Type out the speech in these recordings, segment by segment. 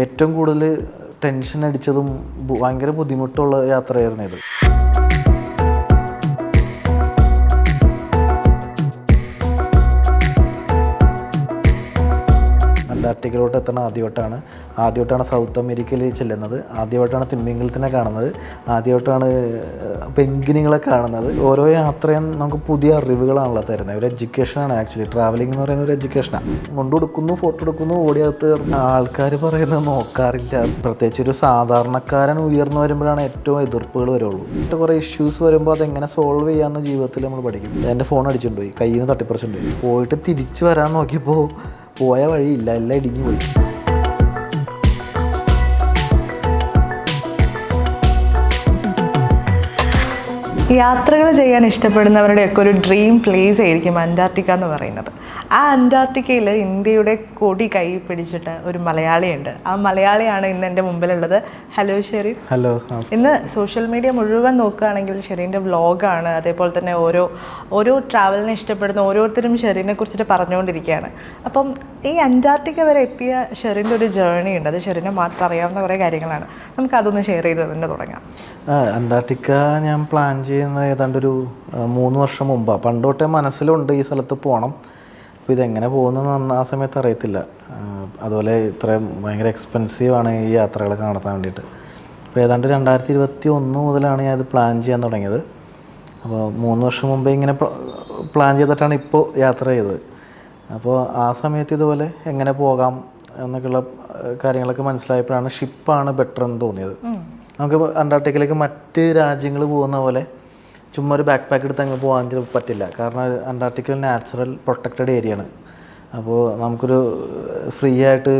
ഏറ്റവും കൂടുതൽ ടെൻഷൻ അടിച്ചതും ഭയങ്കര ബുദ്ധിമുട്ടുള്ള യാത്രയായിരുന്നു ഇത്. അന്റാർട്ടിക്കയിലോട്ട് എത്തണ ആദ്യമായിട്ടാണ് സൗത്ത് അമേരിക്കയിൽ ചെല്ലുന്നത്, ആദ്യമായിട്ടാണ് തിമിംഗലത്തിനെ കാണുന്നത്, ആദ്യമായിട്ടാണ് പെൻഗ്വിനുകളെ കാണുന്നത്. ഓരോ യാത്രയും നമുക്ക് പുതിയ അറിവുകളാണല്ലോ തരുന്നത്. ഒരു എഡ്യൂക്കേഷനാണ് ആക്ച്വലി. ട്രാവലിംഗ് എന്ന് പറയുന്ന ഒരു എഡ്യൂക്കേഷനാണ്. കൊണ്ടുകൊടുക്കുന്നു, ഫോട്ടോ എടുക്കുന്നു, ഓടിയകത്ത് ആൾക്കാർ പറയുന്നത് നോക്കാറില്ല. പ്രത്യേകിച്ച് ഒരു സാധാരണക്കാരൻ ഉയർന്നു വരുമ്പോഴാണ് ഏറ്റവും എതിർപ്പുകൾ വരുള്ളൂ. എന്നിട്ട് കുറേ ഇഷ്യൂസ് വരുമ്പോൾ അതെങ്ങനെ സോൾവ് ചെയ്യാമെന്ന് ജീവിതത്തിൽ നമ്മൾ പഠിക്കും. എൻ്റെ ഫോൺ അടിച്ചുകൊണ്ട് പോയി, കയ്യിൽ നിന്ന് തട്ടിപ്പറിച്ചുകൊണ്ട് പോയിട്ട് തിരിച്ച് വരാൻ നോക്കിയപ്പോൾ പോയ വഴിയില്ല, എല്ലാം ഇടിഞ്ഞു പോയി. യാത്രകൾ ചെയ്യാൻ ഇഷ്ടപ്പെടുന്നവരുടെയൊക്കെ ഒരു ഡ്രീം പ്ലേസ് ആയിരിക്കും അന്റാർട്ടിക്ക എന്ന് പറയുന്നത്. ആ അന്റാർട്ടിക്കയിൽ ഇന്ത്യയുടെ കൊടി കൈ പിടിച്ചിട്ട് ഒരു മലയാളിയുണ്ട്. ആ മലയാളിയാണ് ഇന്ന് എൻ്റെ മുമ്പിലുള്ളത്. ഹലോ ഷെരീൻ. ഹലോ. ഇന്ന് സോഷ്യൽ മീഡിയ മുഴുവൻ നോക്കുകയാണെങ്കിൽ ഷെരീൻ്റെ വ്ളോഗാണ്. അതേപോലെ തന്നെ ഓരോ ട്രാവലിനെ ഇഷ്ടപ്പെടുന്ന ഓരോരുത്തരും ഷെരീനെ കുറിച്ചിട്ട് പറഞ്ഞുകൊണ്ടിരിക്കുകയാണ്. അപ്പം ഈ അന്റാർട്ടിക്ക വരെ എത്തിയ ഷെരീൻ്റെ ഒരു ജേർണി ഉണ്ട്. അത് ഷെരീനെ മാത്രം അറിയാവുന്ന കുറേ കാര്യങ്ങളാണ്. നമുക്കതൊന്ന് ഷെയർ ചെയ്ത് തന്നെ തുടങ്ങാം. അന്റാർട്ടിക്ക ഞാൻ പ്ലാൻ ചെയ്യുന്നത് ഏതാണ്ടൊരു 3 വർഷം മുമ്പാണ്. പണ്ട് തൊട്ടേ മനസ്സിലുണ്ട് ഈ സ്ഥലത്ത് പോകണം. അപ്പോൾ ഇതെങ്ങനെ പോകുന്നതെന്ന് ആ സമയത്ത് അറിയത്തില്ല. അതുപോലെ ഇത്രയും ഭയങ്കര എക്സ്പെൻസീവാണ് ഈ യാത്രകളൊക്കെ നടത്താൻ വേണ്ടിയിട്ട്. അപ്പോൾ ഏതാണ്ട് 2021 മുതലാണ് ഞാനിത് പ്ലാൻ ചെയ്യാൻ തുടങ്ങിയത്. അപ്പോൾ 3 വർഷം മുമ്പേ ഇങ്ങനെ പ്ലാൻ ചെയ്തിട്ടാണ് ഇപ്പോൾ യാത്ര ചെയ്തത്. അപ്പോൾ ആ സമയത്ത് ഇതുപോലെ എങ്ങനെ പോകാം എന്നൊക്കെയുള്ള കാര്യങ്ങളൊക്കെ മനസ്സിലായപ്പോഴാണ് ഷിപ്പാണ് ബെറ്റർ എന്ന് തോന്നിയത്. നമുക്ക് അന്റാർട്ടിക്കയിലേക്ക് മറ്റ് രാജ്യങ്ങൾ പോകുന്ന പോലെ ചുമ്മാ ഒരു ബാക്ക് പാക്ക് എടുത്ത് അങ്ങ് പോകാൻ പറ്റില്ല. കാരണം അന്റാർട്ടിക്കൽ നാച്ചുറൽ പ്രൊട്ടക്റ്റഡ് ഏരിയയാണ്. അപ്പോൾ നമുക്കൊരു ഫ്രീ ആയിട്ട്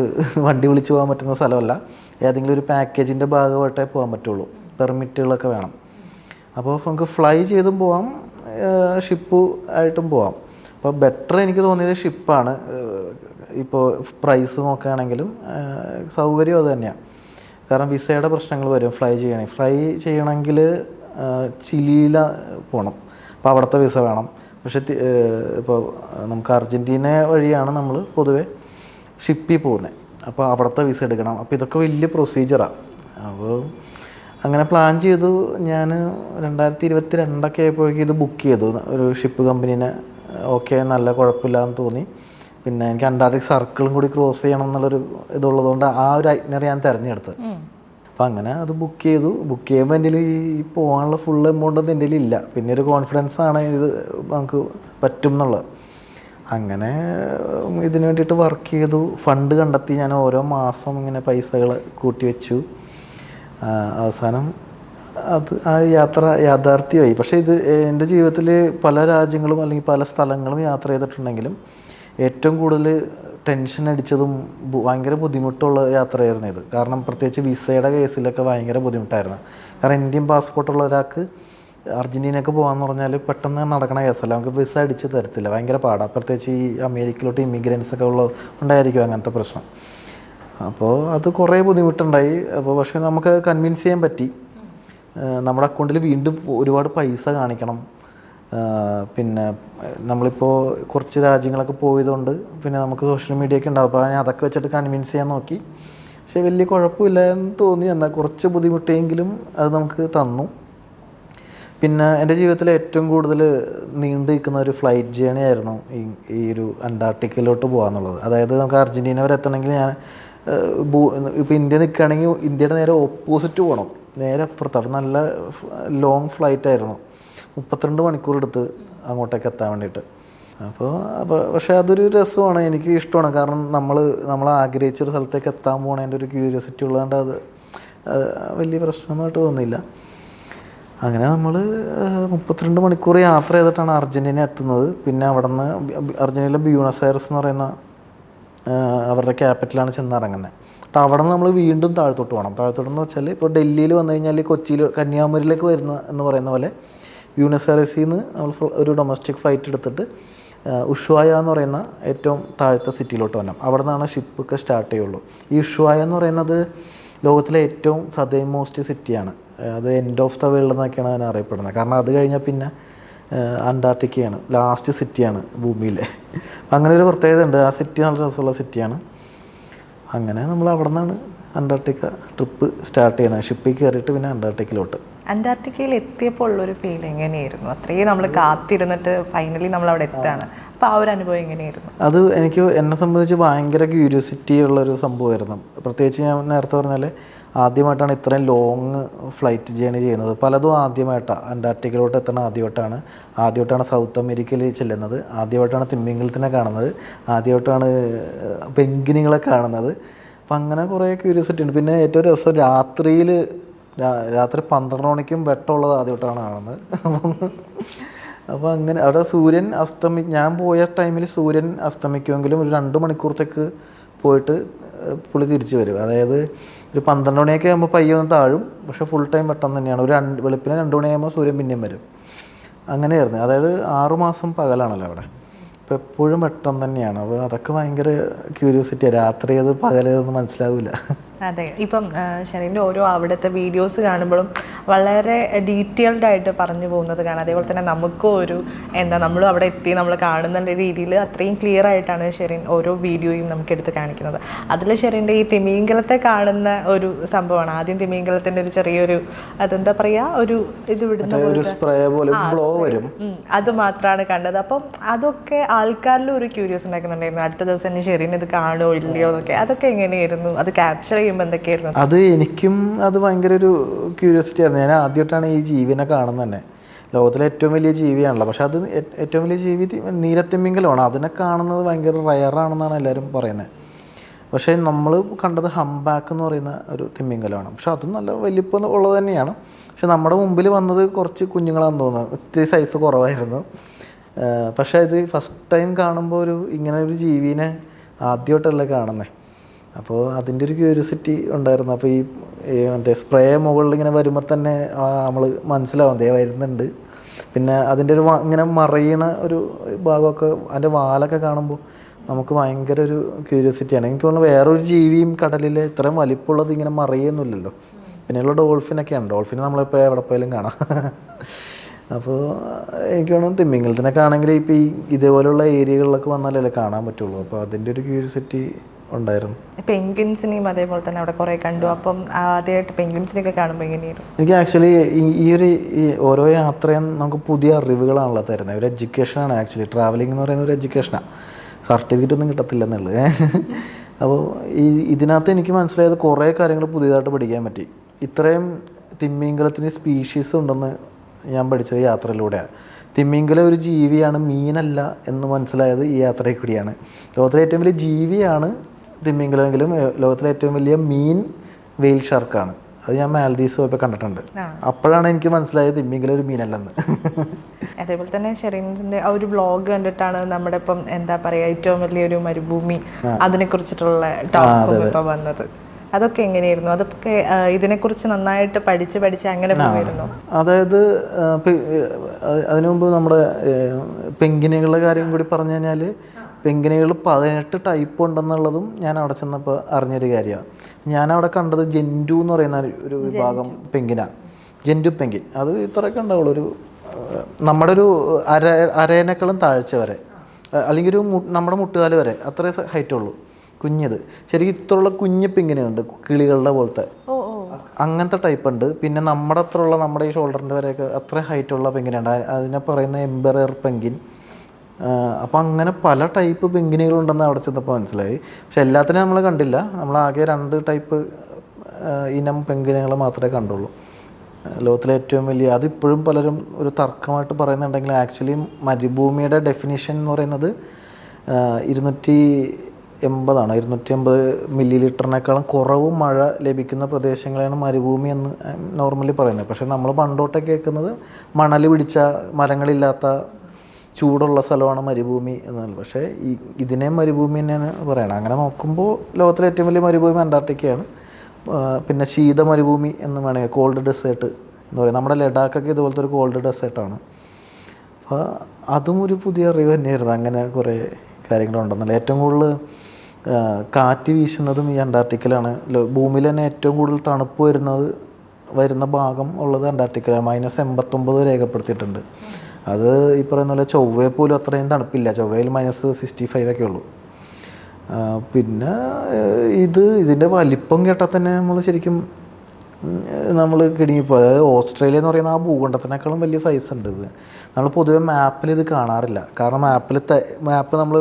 വണ്ടി വിളിച്ച് പോകാൻ പറ്റുന്ന സ്ഥലമല്ല. ഏതെങ്കിലും ഒരു പാക്കേജിൻ്റെ ഭാഗമായിട്ടേ പോകാൻ പറ്റുള്ളൂ. പെർമിറ്റുകളൊക്കെ വേണം. അപ്പോൾ നമുക്ക് ഫ്ലൈ ചെയ്തും പോകാം, ഷിപ്പ് ആയിട്ടും പോകാം. അപ്പോൾ ബെറ്റർ എനിക്ക് തോന്നിയത് ഷിപ്പാണ്. ഇപ്പോൾ പ്രൈസ് നോക്കുകയാണെങ്കിലും സൗകര്യം അത് തന്നെയാണ്. കാരണം വിസയുടെ പ്രശ്നങ്ങൾ വരും. ഫ്ലൈ ചെയ്യണമെങ്കിൽ ചിലിയിൽ പോകണം. അപ്പോൾ അവിടുത്തെ വിസ വേണം. പക്ഷേ ഇപ്പോൾ നമുക്ക് അർജൻറ്റീന വഴിയാണ് നമ്മൾ പൊതുവെ ഷിപ്പിൽ പോകുന്നത്. അപ്പോൾ അവിടുത്തെ വിസ എടുക്കണം. അപ്പോൾ ഇതൊക്കെ വലിയ പ്രൊസീജിയറാണ്. അപ്പോൾ അങ്ങനെ പ്ലാൻ ചെയ്തു. ഞാൻ 2022 ആയപ്പോഴേക്കും ഇത് ബുക്ക് ചെയ്തു ഒരു ഷിപ്പ് കമ്പനീനെ. ഓക്കെ, നല്ല കുഴപ്പമില്ലാന്ന് തോന്നി. പിന്നെ എനിക്ക് അന്റാർട്ടിക് സർക്കിളും കൂടി ക്രോസ് ചെയ്യണം എന്നുള്ളൊരു ഇതുള്ളതുകൊണ്ട് ആ ഒരു ഐറ്റിനറി ഞാൻ തിരഞ്ഞെടുത്തത്. അപ്പം അങ്ങനെ അത് ബുക്ക് ചെയ്തു. ബുക്ക് ചെയ്യുമ്പോൾ എൻ്റെ ഈ പോകാനുള്ള ഫുൾ എമൗണ്ട് ഒന്നും എൻ്റെ ഇല്ല. പിന്നെ ഒരു കോൺഫിഡൻസ് ആണ് ഇത് നമുക്ക് പറ്റും എന്നുള്ളത്. അങ്ങനെ ഇതിന് വേണ്ടിയിട്ട് വർക്ക് ചെയ്തു. ഫണ്ട് കണ്ടെത്തി. ഞാൻ ഓരോ മാസം ഇങ്ങനെ പൈസകൾ കൂട്ടി വെച്ചു. അവസാനം ആ യാത്ര യാഥാർത്ഥ്യമായി. പക്ഷേ ഇത് എൻ്റെ ജീവിതത്തിൽ പല രാജ്യങ്ങളും അല്ലെങ്കിൽ പല സ്ഥലങ്ങളും യാത്ര ചെയ്തിട്ടുണ്ടെങ്കിലും ഏറ്റവും കൂടുതൽ ടെൻഷൻ അടിച്ചതും ഭയങ്കര ബുദ്ധിമുട്ടുള്ള യാത്രയായിരുന്നു ഇത്. കാരണം പ്രത്യേകിച്ച് വിസയുടെ കേസിലൊക്കെ ഭയങ്കര ബുദ്ധിമുട്ടായിരുന്നു. കാരണം ഇന്ത്യൻ പാസ്പോർട്ടുള്ള ഒരാൾക്ക് അർജൻറ്റീനയൊക്കെ പോകാമെന്ന് പറഞ്ഞാൽ പെട്ടെന്ന് നടക്കണ കേസല്ല. നമുക്ക് വിസ അടിച്ച് തരത്തില്ല. ഭയങ്കര പാടാണ്. പ്രത്യേകിച്ച് ഈ അമേരിക്കയിലോട്ട് ഇമിഗ്രൻസൊക്കെ ഉണ്ടായിരിക്കും അങ്ങനത്തെ പ്രശ്നം. അപ്പോൾ അത് കുറേ ബുദ്ധിമുട്ടുണ്ടായി. അപ്പോൾ പക്ഷേ നമുക്ക് കൺവിൻസ് ചെയ്യാൻ പറ്റി. നമ്മുടെ അക്കൗണ്ടിൽ വീണ്ടും ഒരുപാട് പൈസ കാണിക്കണം. പിന്നെ നമ്മളിപ്പോൾ കുറച്ച് രാജ്യങ്ങളൊക്കെ പോയതുകൊണ്ട് പിന്നെ നമുക്ക് സോഷ്യൽ മീഡിയ ഒക്കെ ഉണ്ടാവും. അപ്പോൾ ഞാൻ അതൊക്കെ വെച്ചിട്ട് കൺവിൻസ് ചെയ്യാൻ നോക്കി. പക്ഷേ വലിയ കുഴപ്പമില്ല എന്ന് തോന്നി. എന്നാൽ കുറച്ച് ബുദ്ധിമുട്ടെങ്കിലും അത് നമുക്ക് തന്നു. പിന്നെ എൻ്റെ ജീവിതത്തിൽ ഏറ്റവും കൂടുതൽ നീണ്ടു നിൽക്കുന്ന ഒരു ഫ്ലൈറ്റ് ജേണി ആയിരുന്നു ഈ ഒരു അന്റാർട്ടിക്കയിലോട്ട് പോകാമെന്നുള്ളത്. അതായത് നമുക്ക് അർജൻറ്റീന വരെ എത്തണമെങ്കിൽ ഞാൻ ഇപ്പോൾ ഇന്ത്യ നിൽക്കുകയാണെങ്കിൽ ഇന്ത്യയുടെ നേരെ ഓപ്പോസിറ്റ് പോകണം, നേരെ അപ്പുറത്ത്. അപ്പോൾ നല്ല ലോങ് ഫ്ലൈറ്റ് ആയിരുന്നു. 32 മണിക്കൂർ എടുത്ത് അങ്ങോട്ടേക്ക് എത്താൻ വേണ്ടിയിട്ട്. അപ്പോൾ പക്ഷേ അതൊരു രസമാണ്, എനിക്ക് ഇഷ്ടമാണ്. കാരണം നമ്മൾ ആഗ്രഹിച്ചൊരു സ്ഥലത്തേക്ക് എത്താൻ പോകണതിൻ്റെ ഒരു ക്യൂരിയോസിറ്റി ഉള്ളതുകൊണ്ട് അത് വലിയ പ്രശ്നമായിട്ട് തോന്നിയില്ല. അങ്ങനെ നമ്മൾ 32 മണിക്കൂർ യാത്ര ചെയ്തിട്ടാണ് അർജൻറ്റീന എത്തുന്നത്. പിന്നെ അവിടെ നിന്ന് അർജൻറ്റീനയിലെ ബ്യൂണസ് അയർസ് എന്ന് പറയുന്ന അവരുടെ ക്യാപിറ്റലാണ് ചെന്നിറങ്ങുന്നത്. അപ്പോൾ അവിടെ നിന്ന് നമ്മൾ വീണ്ടും താഴത്തോട്ട് പോകണം. താഴത്തോട്ടെന്ന് വെച്ചാൽ ഇപ്പോൾ ഡൽഹിയിൽ വന്നു കഴിഞ്ഞാൽ കൊച്ചിയിൽ കന്യാകുമാരിയിലേക്ക് വരുന്ന എന്ന് പറയുന്ന പോലെ ബ്യൂണസ് അയർസിൽ നിന്ന് നമ്മൾ ഒരു ഡൊമസ്റ്റിക് ഫ്ലൈറ്റ് എടുത്തിട്ട് ഉഷ്വായ എന്ന് പറയുന്ന ഏറ്റവും താഴത്തെ സിറ്റിയിലോട്ട് വരണം. അവിടെ നിന്നാണ് ഷിപ്പൊക്കെ സ്റ്റാർട്ട് ചെയ്യുള്ളൂ. ഈ ഉഷ്വായ എന്ന് പറയുന്നത് ലോകത്തിലെ ഏറ്റവും സദേൺ മോസ്റ്റ് സിറ്റിയാണ്. അത് എൻഡ് ഓഫ് ദ വേൾഡ് എന്നൊക്കെയാണ് അതിനെ അറിയപ്പെടുന്നത്. കാരണം അത് കഴിഞ്ഞാൽ പിന്നെ അന്റാർട്ടിക്കയാണ് ലാസ്റ്റ് സിറ്റിയാണ് ഭൂമിയിലെ. അങ്ങനെ ഒരു പ്രത്യേകത ഉണ്ട്. ആ സിറ്റി നല്ല രസമുള്ള സിറ്റിയാണ്. അങ്ങനെ നമ്മൾ അവിടെ നിന്നാണ് അന്റാർട്ടിക്ക ട്രിപ്പ് സ്റ്റാർട്ട് ചെയ്യുന്നത്. ഷിപ്പിൽ കയറിയിട്ട് പിന്നെ അന്റാർട്ടിക്കയിലോട്ട്. അന്റാർട്ടിക്കയിൽ എത്തിയപ്പോൾ ഉള്ളൊരു ഫീൽ എങ്ങനെയായിരുന്നു? അത്രയും നമ്മൾ കാത്തിരുന്നിട്ട് ഫൈനലി നമ്മൾ അവിടെ എത്താണ്. അപ്പോൾ ആ ഒരു അനുഭവം എങ്ങനെയായിരുന്നു? അത് എന്നെ സംബന്ധിച്ച് ഭയങ്കര ക്യൂരിയോസിറ്റി ഉള്ളൊരു സംഭവമായിരുന്നു. പ്രത്യേകിച്ച് ഞാൻ നേരത്തെ പറഞ്ഞാൽ ആദ്യമായിട്ടാണ് ഇത്രയും ലോങ് ഫ്ലൈറ്റ് ജേണി ചെയ്യുന്നത്. പലതും ആദ്യമായിട്ടാണ്. അന്റാർട്ടിക്കയിലോട്ട് എത്തണ ആദ്യമായിട്ടാണ് സൗത്ത് അമേരിക്കയിൽ ചെല്ലുന്നത്, ആദ്യമായിട്ടാണ് തിമിംഗലത്തിനെ കാണുന്നത്, ആദ്യമായിട്ടാണ് പെൻഗ്വിനുകളെ കാണുന്നത്. അപ്പം അങ്ങനെ കുറേ ക്യൂരിയോസിറ്റി ഉണ്ട്. പിന്നെ ഏറ്റവും രസം രാത്രി 12 മണിക്കും വെട്ടമുള്ളത് ആദ്യമായിട്ടാണ് കാണുന്നത്. അപ്പോൾ അങ്ങനെ അവിടെ ഞാൻ പോയ ടൈമിൽ സൂര്യൻ അസ്തമിക്കുമെങ്കിലും ഒരു 2 മണിക്കൂറത്തേക്ക് പോയിട്ട് പുള്ളി തിരിച്ചു വരും. അതായത് ഒരു 12 മണിയൊക്കെ ആകുമ്പോൾ പയ്യെ ഒന്ന് താഴും, പക്ഷേ ഫുൾ ടൈം വെട്ടം തന്നെയാണ്. വെളുപ്പിന് 2 മണിയാകുമ്പോൾ സൂര്യൻ പിന്നെയും വരും. അങ്ങനെയായിരുന്നു. അതായത് 6 മാസം പകലാണല്ലോ അവിടെ. അപ്പോൾ എപ്പോഴും വെട്ടം തന്നെയാണ്. അപ്പോൾ അതൊക്കെ ഭയങ്കര ക്യൂരിയോസിറ്റിയാണ്. രാത്രി അത് പകലേതൊന്നും മനസ്സിലാവില്ല. അതെ, ഇപ്പം ഷെറിൻ്റെ ഓരോ അവിടുത്തെ വീഡിയോസ് കാണുമ്പോഴും വളരെ ഡീറ്റെയിൽഡ് ആയിട്ട് പറഞ്ഞു പോകുന്നത് കാണാം. അതേപോലെ തന്നെ നമുക്കും നമ്മളും അവിടെ എത്തി നമ്മൾ കാണുന്ന രീതിയിൽ അത്രയും ക്ലിയർ ആയിട്ടാണ് ഷെറിൻ ഓരോ വീഡിയോയും നമുക്കെടുത്ത് കാണിക്കുന്നത്. അതിൽ ഷെറിൻ്റെ ഈ തിമിംഗലത്തെ കാണുന്ന ഒരു സംഭവമാണ്. ആദ്യം തിമിംഗലത്തിൻ്റെ ഒരു ചെറിയൊരു അതെന്താ പറയുക, ഒരു ഇത് വിടുന്ന അത് മാത്രമാണ് കണ്ടത്. അപ്പം അതൊക്കെ ആൾക്കാരിലും ഒരു ക്യൂരിയസ് ഉണ്ടാക്കുന്നുണ്ടായിരുന്നു. അടുത്ത ദിവസം തന്നെ ഷെറിൻ ഇത് കാണുമോ ഇല്ലയോ എന്നൊക്കെ. അതൊക്കെ എങ്ങനെയായിരുന്നു? അത് ക്യാപ്ചർ ചെയ്യുമ്പോൾ എന്തൊക്കെയായിരുന്നു? അത് എനിക്കും അത് ഭയങ്കര ഒരു ക്യൂരിയോസിറ്റി ആയിരുന്നു. ഞാൻ ആദ്യമായിട്ടാണ് ഈ ജീവിനെ കാണുന്നത് തന്നെ. ലോകത്തിലെ ഏറ്റവും വലിയ ജീവിയാണല്ലോ, പക്ഷെ അത് ഏറ്റവും വലിയ ജീവി നീലത്തിമിംഗലമാണ്. അതിനെ കാണുന്നത് ഭയങ്കര റയറാണെന്നാണ് എല്ലാവരും പറയുന്നത്. പക്ഷേ നമ്മൾ കണ്ടത് ഹംബാക്ക് എന്ന് പറയുന്ന ഒരു തിമിംഗലമാണ്. പക്ഷെ അതും നല്ല വലിപ്പം ഉള്ളത് തന്നെയാണ്. പക്ഷെ നമ്മുടെ മുമ്പിൽ വന്നത് കുറച്ച് കുഞ്ഞുങ്ങളാണെന്ന് തോന്നുന്നു. ഒത്തിരി സൈസ് കുറവായിരുന്നു. പക്ഷേ ഇത് ഫസ്റ്റ് ടൈം കാണുമ്പോൾ ഇങ്ങനെ ഒരു ജീവിനെ ആദ്യമായിട്ടല്ലേ കാണുന്നത്. അപ്പോൾ അതിൻ്റെ ഒരു ക്യൂരിയോസിറ്റി ഉണ്ടായിരുന്നു. അപ്പോൾ ഈ മറ്റേ സ്പ്രേ മുകളിൽ ഇങ്ങനെ വരുമ്പോൾ തന്നെ നമ്മൾ മനസ്സിലാവും ദേ വരുന്നുണ്ട്. പിന്നെ അതിൻ്റെ ഇങ്ങനെ മറയണ ഒരു ഭാഗമൊക്കെ അതിൻ്റെ വാലൊക്കെ കാണുമ്പോൾ നമുക്ക് ഭയങ്കര ഒരു ക്യൂരിയോസിറ്റിയാണ്. എനിക്ക് തോന്നുന്നു വേറൊരു ജീവിയും കടലിൽ ഇത്രയും വലിപ്പമുള്ളത് ഇങ്ങനെ മറയൊന്നുമില്ലല്ലോ. പിന്നെയുള്ള ഡോൾഫിനൊക്കെയാണ്. ഡോൾഫിനെ നമ്മളിപ്പോൾ എവിടെ പോയാലും കാണാം. അപ്പോൾ എനിക്ക് തോന്നുന്നു തിമിംഗലത്തിനൊക്കെ ആണെങ്കിൽ ഇപ്പോൾ ഇതേപോലെയുള്ള ഏരിയകളിലൊക്കെ വന്നാലല്ലേ കാണാൻ പറ്റുള്ളൂ. അപ്പോൾ അതിൻ്റെ ഒരു ക്യൂരിയോസിറ്റി ഉണ്ടായിരുന്നു. പെൻഗ്വിൻസിനെയും അതേപോലെ തന്നെ അവിടെ കുറേ കണ്ടു. അപ്പം ആദ്യമായിട്ട് പെൻഗ്വിൻസിനെയൊക്കെ കാണുമ്പോൾ എങ്ങനെയായിരുന്നു? എനിക്ക് ആക്ച്വലി ഈ ഓരോ യാത്രയും നമുക്ക് പുതിയ അറിവുകളാണല്ലോ തരുന്നത്. ഒരു എഡ്യൂക്കേഷനാണ് ആക്ച്വലി. ട്രാവലിംഗ് എന്ന് പറയുന്ന ഒരു എഡ്യൂക്കേഷനാണ്. സർട്ടിഫിക്കറ്റ് ഒന്നും കിട്ടത്തില്ലെന്നുള്ളത്. അപ്പോൾ ഇതിനകത്ത് എനിക്ക് മനസ്സിലായത് കുറേ കാര്യങ്ങൾ പുതിയതായിട്ട് പഠിക്കാൻ പറ്റി. ഇത്രയും തിമിംഗലത്തിന് സ്പീഷീസ് ഉണ്ടെന്ന് ഞാൻ പഠിച്ചത് യാത്രയിലൂടെയാണ്. തിമിംഗലം ഒരു ജീവിയാണ്, മീനല്ല എന്ന് മനസ്സിലായത് ഈ യാത്രയിൽ കൂടിയാണ്. ലോകത്തിലെ ഏറ്റവും വലിയ ജീവിയാണ് തിമിംഗലമെങ്കിലും ലോകത്തിലെ ഏറ്റവും വലിയ മീൻ വെയിൽ ഷാർക്കാണ്. അത് ഞാൻ മാൽദീവ്സ് പോയപ്പോൾ കണ്ടിട്ടുണ്ട്. അപ്പോഴാണ് എനിക്ക് മനസ്സിലായത് തിമിംഗലം ഒരു മീനല്ലെന്ന്. അതേപോലെ തന്നെ ഷെറിൻ്റെ ആ ഒരു വ്ളോഗ് കണ്ടിട്ടാണ് നമ്മുടെ ഇപ്പം എന്താ പറയുക ഏറ്റവും വലിയൊരു മരുഭൂമി അതിനെക്കുറിച്ചിട്ടുള്ള ടോക്കും ഇപ്പം വന്നത്. അതൊക്കെ എങ്ങനെയായിരുന്നു? അതൊക്കെ ഇതിനെക്കുറിച്ച് നന്നായിട്ട് പഠിച്ച് അങ്ങനെ പോയിരുന്നു. അതായത് അതിനു മുമ്പ് നമ്മുടെ പെൻഗ്വിനുകളുടെ കാര്യം കൂടി പറഞ്ഞു കഴിഞ്ഞാൽ പെൻഗ്വിനുകൾ 18 ടൈപ്പ് ഉണ്ടെന്നുള്ളതും ഞാൻ അവിടെ ചെന്നപ്പോൾ അറിഞ്ഞൊരു കാര്യമാണ്. ഞാനവിടെ കണ്ടത് ജെൻഡു എന്ന് പറയുന്ന ഒരു വിഭാഗം പെൻഗ്വിനാണ്. Gentoo penguin. അത് ഇത്രയൊക്കെ ഉണ്ടാവുള്ളൂ, നമ്മുടെ ഒരു അരേനേക്കാളും താഴ്ച വരെ, അല്ലെങ്കിൽ നമ്മുടെ മുട്ടുകാല് വരെ അത്രേ ഹൈറ്റുള്ളൂ. കുഞ്ഞത് ശരിക്കും ഇത്രയുള്ള കുഞ്ഞ് പെൻഗ്വിനുണ്ട്, കിളികളുടെ പോലത്തെ അങ്ങനത്തെ ടൈപ്പ് ഉണ്ട്. പിന്നെ നമ്മുടെ അത്രയുള്ള നമ്മുടെ ഈ ഷോൾഡറിൻ്റെ വരെയൊക്കെ അത്ര ഹൈറ്റുള്ള പെൻഗ്വിനുണ്ട്. അതിനെ പറയുന്ന എംബറർ പെൻഗ്വിൻ. അപ്പോൾ അങ്ങനെ പല ടൈപ്പ് പെൻഗ്വിനുകളുണ്ടെന്ന് അവിടെ ചെന്നപ്പോൾ മനസ്സിലായി. പക്ഷെ എല്ലാത്തിനും നമ്മൾ കണ്ടില്ല. നമ്മളാകെ 2 ടൈപ്പ് ഇനം പെൻഗ്വിനുകൾ മാത്രമേ കണ്ടുള്ളൂ. ലോകത്തിലെ ഏറ്റവും വലിയ, അതിപ്പോഴും പലരും ഒരു തർക്കമായിട്ട് പറയുന്നുണ്ടെങ്കിൽ ആക്ച്വലി മരുഭൂമിയുടെ ഡെഫിനിഷൻ എന്ന് പറയുന്നത് 280 മില്ലി ലിറ്ററിനേക്കാളും കുറവ് മഴ ലഭിക്കുന്ന പ്രദേശങ്ങളെയാണ് മരുഭൂമി എന്ന് നോർമലി പറയുന്നത്. പക്ഷേ നമ്മൾ പണ്ടോട്ടേ കേൾക്കുന്നത് മണൽ പിടിച്ച മരങ്ങളില്ലാത്ത ചൂടുള്ള സ്ഥലമാണ് മരുഭൂമി എന്നുള്ളത്. പക്ഷേ ഇതിനെ മരുഭൂമി തന്നെയാണ് പറയണത്. അങ്ങനെ നോക്കുമ്പോൾ ലോകത്തിലെ ഏറ്റവും വലിയ മരുഭൂമി അന്റാർട്ടിക്കയാണ്. പിന്നെ ശീത മരുഭൂമി എന്ന് വേണമെങ്കിൽ കോൾഡ് ഡെസേർട്ട് എന്ന് പറയും. നമ്മുടെ ലഡാക്കൊക്കെ ഇതുപോലത്തെ ഒരു കോൾഡ് ഡെസേർട്ടാണ്. അപ്പോൾ അതും ഒരു പുതിയ അറിവ് തന്നെയായിരുന്നു. അങ്ങനെ കുറേ കാര്യങ്ങളുണ്ടെന്നല്ല. ഏറ്റവും കൂടുതൽ കാറ്റ് വീശുന്നതും ഈ അന്റാർട്ടിക്കയിലാണ്. ഭൂമിയിൽ തന്നെ ഏറ്റവും കൂടുതൽ തണുപ്പ് വരുന്ന ഭാഗം ഉള്ളത് അന്റാർട്ടിക്കയിലാണ്. -89 രേഖപ്പെടുത്തിയിട്ടുണ്ട്. അത് ഈ പറയുന്ന പോലെ ചൊവ്വയിൽ പോലും അത്രയും തണുപ്പില്ല. ചൊവ്വയിൽ -65 ഒക്കെ ഉള്ളൂ. പിന്നെ ഇതിൻ്റെ വലിപ്പം കേട്ടാൽ തന്നെ നമ്മൾ ശരിക്കും നമ്മൾ കിടുങ്ങിപ്പോൾ. അതായത് ഓസ്ട്രേലിയ എന്ന് പറയുന്ന ആ ഭൂഖണ്ഡത്തിനേക്കാളും വലിയ സൈസ് ഉണ്ട് ഇത്. നമ്മൾ പൊതുവെ മാപ്പിൽ ഇത് കാണാറില്ല. കാരണം മാപ്പ് നമ്മൾ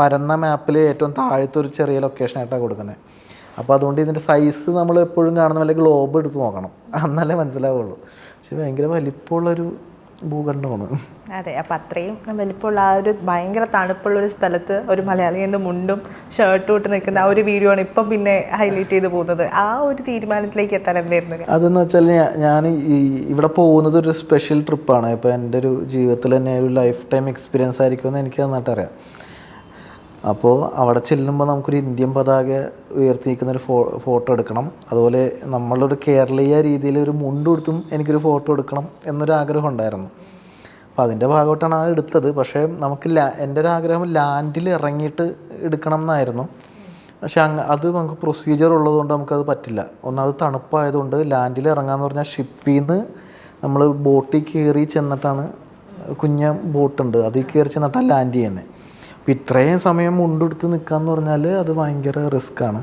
പരന്ന മാപ്പിൽ ഏറ്റവും താഴത്തെ ഒരു ചെറിയ ലൊക്കേഷനായിട്ടാണ് കൊടുക്കുന്നത്. അപ്പോൾ അതുകൊണ്ട് ഇതിൻ്റെ സൈസ് നമ്മൾ എപ്പോഴും കാണുന്ന വല്ല ഗ്ലോബ് എടുത്ത് നോക്കണം, എന്നാലേ മനസ്സിലാവുള്ളൂ. പക്ഷെ ഭയങ്കര വലിപ്പമുള്ളൊരു ഭൂഖണ്ഡമാണ്. അതെ, അപ്പം അത്രയും വലിപ്പമുള്ള ആ ഒരു ഭയങ്കര തണുപ്പുള്ളൊരു സ്ഥലത്ത് ഒരു മലയാളിയുടെ മുണ്ടും ഷർട്ടും ഇട്ട് നിൽക്കുന്ന ആ ഒരു വീഡിയോ ആണ് ഇപ്പം പിന്നെ ഹൈലൈറ്റ് ചെയ്ത് പോകുന്നത്. ആ ഒരു തീരുമാനത്തിലേക്ക് എത്താൻ എന്തായിരുന്നു? അതെന്ന് വെച്ചാൽ ഞാൻ ഇവിടെ പോകുന്നത് ഒരു സ്പെഷ്യൽ ട്രിപ്പാണ്. ഇപ്പോൾ എൻ്റെ ഒരു ജീവിതത്തിൽ തന്നെ ഒരു ലൈഫ് ടൈം എക്സ്പീരിയൻസ് ആയിരിക്കുമെന്ന് എനിക്ക് നന്നായിട്ട് അറിയാം. അപ്പോൾ അവിടെ ചെല്ലുമ്പോൾ നമുക്കൊരു ഇന്ത്യൻ പതാക ഉയർത്തി നിൽക്കുന്നൊരു ഫോട്ടോ എടുക്കണം. അതുപോലെ നമ്മളൊരു കേരളീയ രീതിയിൽ ഒരു മുണ്ടുടുത്തും എനിക്കൊരു ഫോട്ടോ എടുക്കണം എന്നൊരു ആഗ്രഹം ഉണ്ടായിരുന്നു. അപ്പോൾ അതിൻ്റെ ഭാഗമായിട്ടാണ് അത് എടുത്തത്. പക്ഷേ നമുക്ക് എൻ്റെ ഒരു ആഗ്രഹം ലാൻഡിൽ ഇറങ്ങിയിട്ട് എടുക്കണം എന്നായിരുന്നു. പക്ഷേ അത് നമുക്ക് പ്രൊസീജിയർ ഉള്ളതുകൊണ്ട് നമുക്കത് പറ്റില്ല. ഒന്നാമത് തണുപ്പായതുകൊണ്ട് ലാൻഡിൽ ഇറങ്ങാമെന്ന് പറഞ്ഞാൽ ഷിപ്പിൽ നിന്ന് നമ്മൾ ബോട്ടിൽ കയറി ചെന്നിട്ടാണ്, കുഞ്ഞ ബോട്ടുണ്ട്, അതിൽ കയറി ചെന്നിട്ടാണ് ലാൻഡ് ചെയ്യുന്നത്. അപ്പോൾ ഇത്രയും സമയം മുണ്ടെടുത്ത് നിൽക്കാന്ന് പറഞ്ഞാൽ അത് ഭയങ്കര റിസ്ക്കാണ്.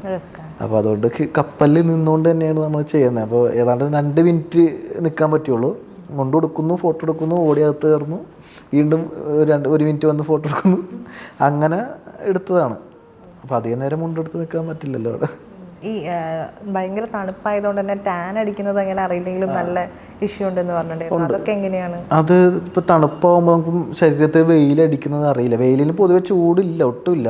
അപ്പോൾ അതുകൊണ്ട് കപ്പലിൽ നിന്നുകൊണ്ട് തന്നെയാണ് നമ്മൾ ചെയ്യുന്നത്. അപ്പോൾ ഏതാണ്ട് 2 മിനിറ്റ് നിൽക്കാൻ പറ്റുള്ളൂ. മുണ്ടെടുക്കുന്നു, ഫോട്ടോ എടുക്കുന്നു, ഓടി അകത്ത് കയറുന്നു, വീണ്ടും 1 മിനിറ്റ് വന്ന് ഫോട്ടോ എടുക്കുന്നു, അങ്ങനെ എടുത്തതാണ്. അപ്പോൾ അധികം നേരം മുണ്ടെടുത്ത് നിൽക്കാൻ പറ്റില്ലല്ലോ അവിടെ. ഈ ഭയങ്കര തണുപ്പായതുകൊണ്ട് തന്നെ ടാൻ അടിക്കുന്നത് അങ്ങനെ അറിയില്ലെങ്കിലും നല്ല ഇഷ്യൂ ഉണ്ടെന്ന് പറഞ്ഞിട്ടുണ്ടായിരുന്നു. അതൊക്കെ എങ്ങനെയാണ്? അത് ഇപ്പോൾ തണുപ്പാകുമ്പോൾ നമുക്ക് ശരീരത്തിൽ വെയിലടിക്കുന്നത് അറിയില്ല. വെയിലിന് പൊതുവെ ചൂടില്ല, ഒട്ടുമില്ല.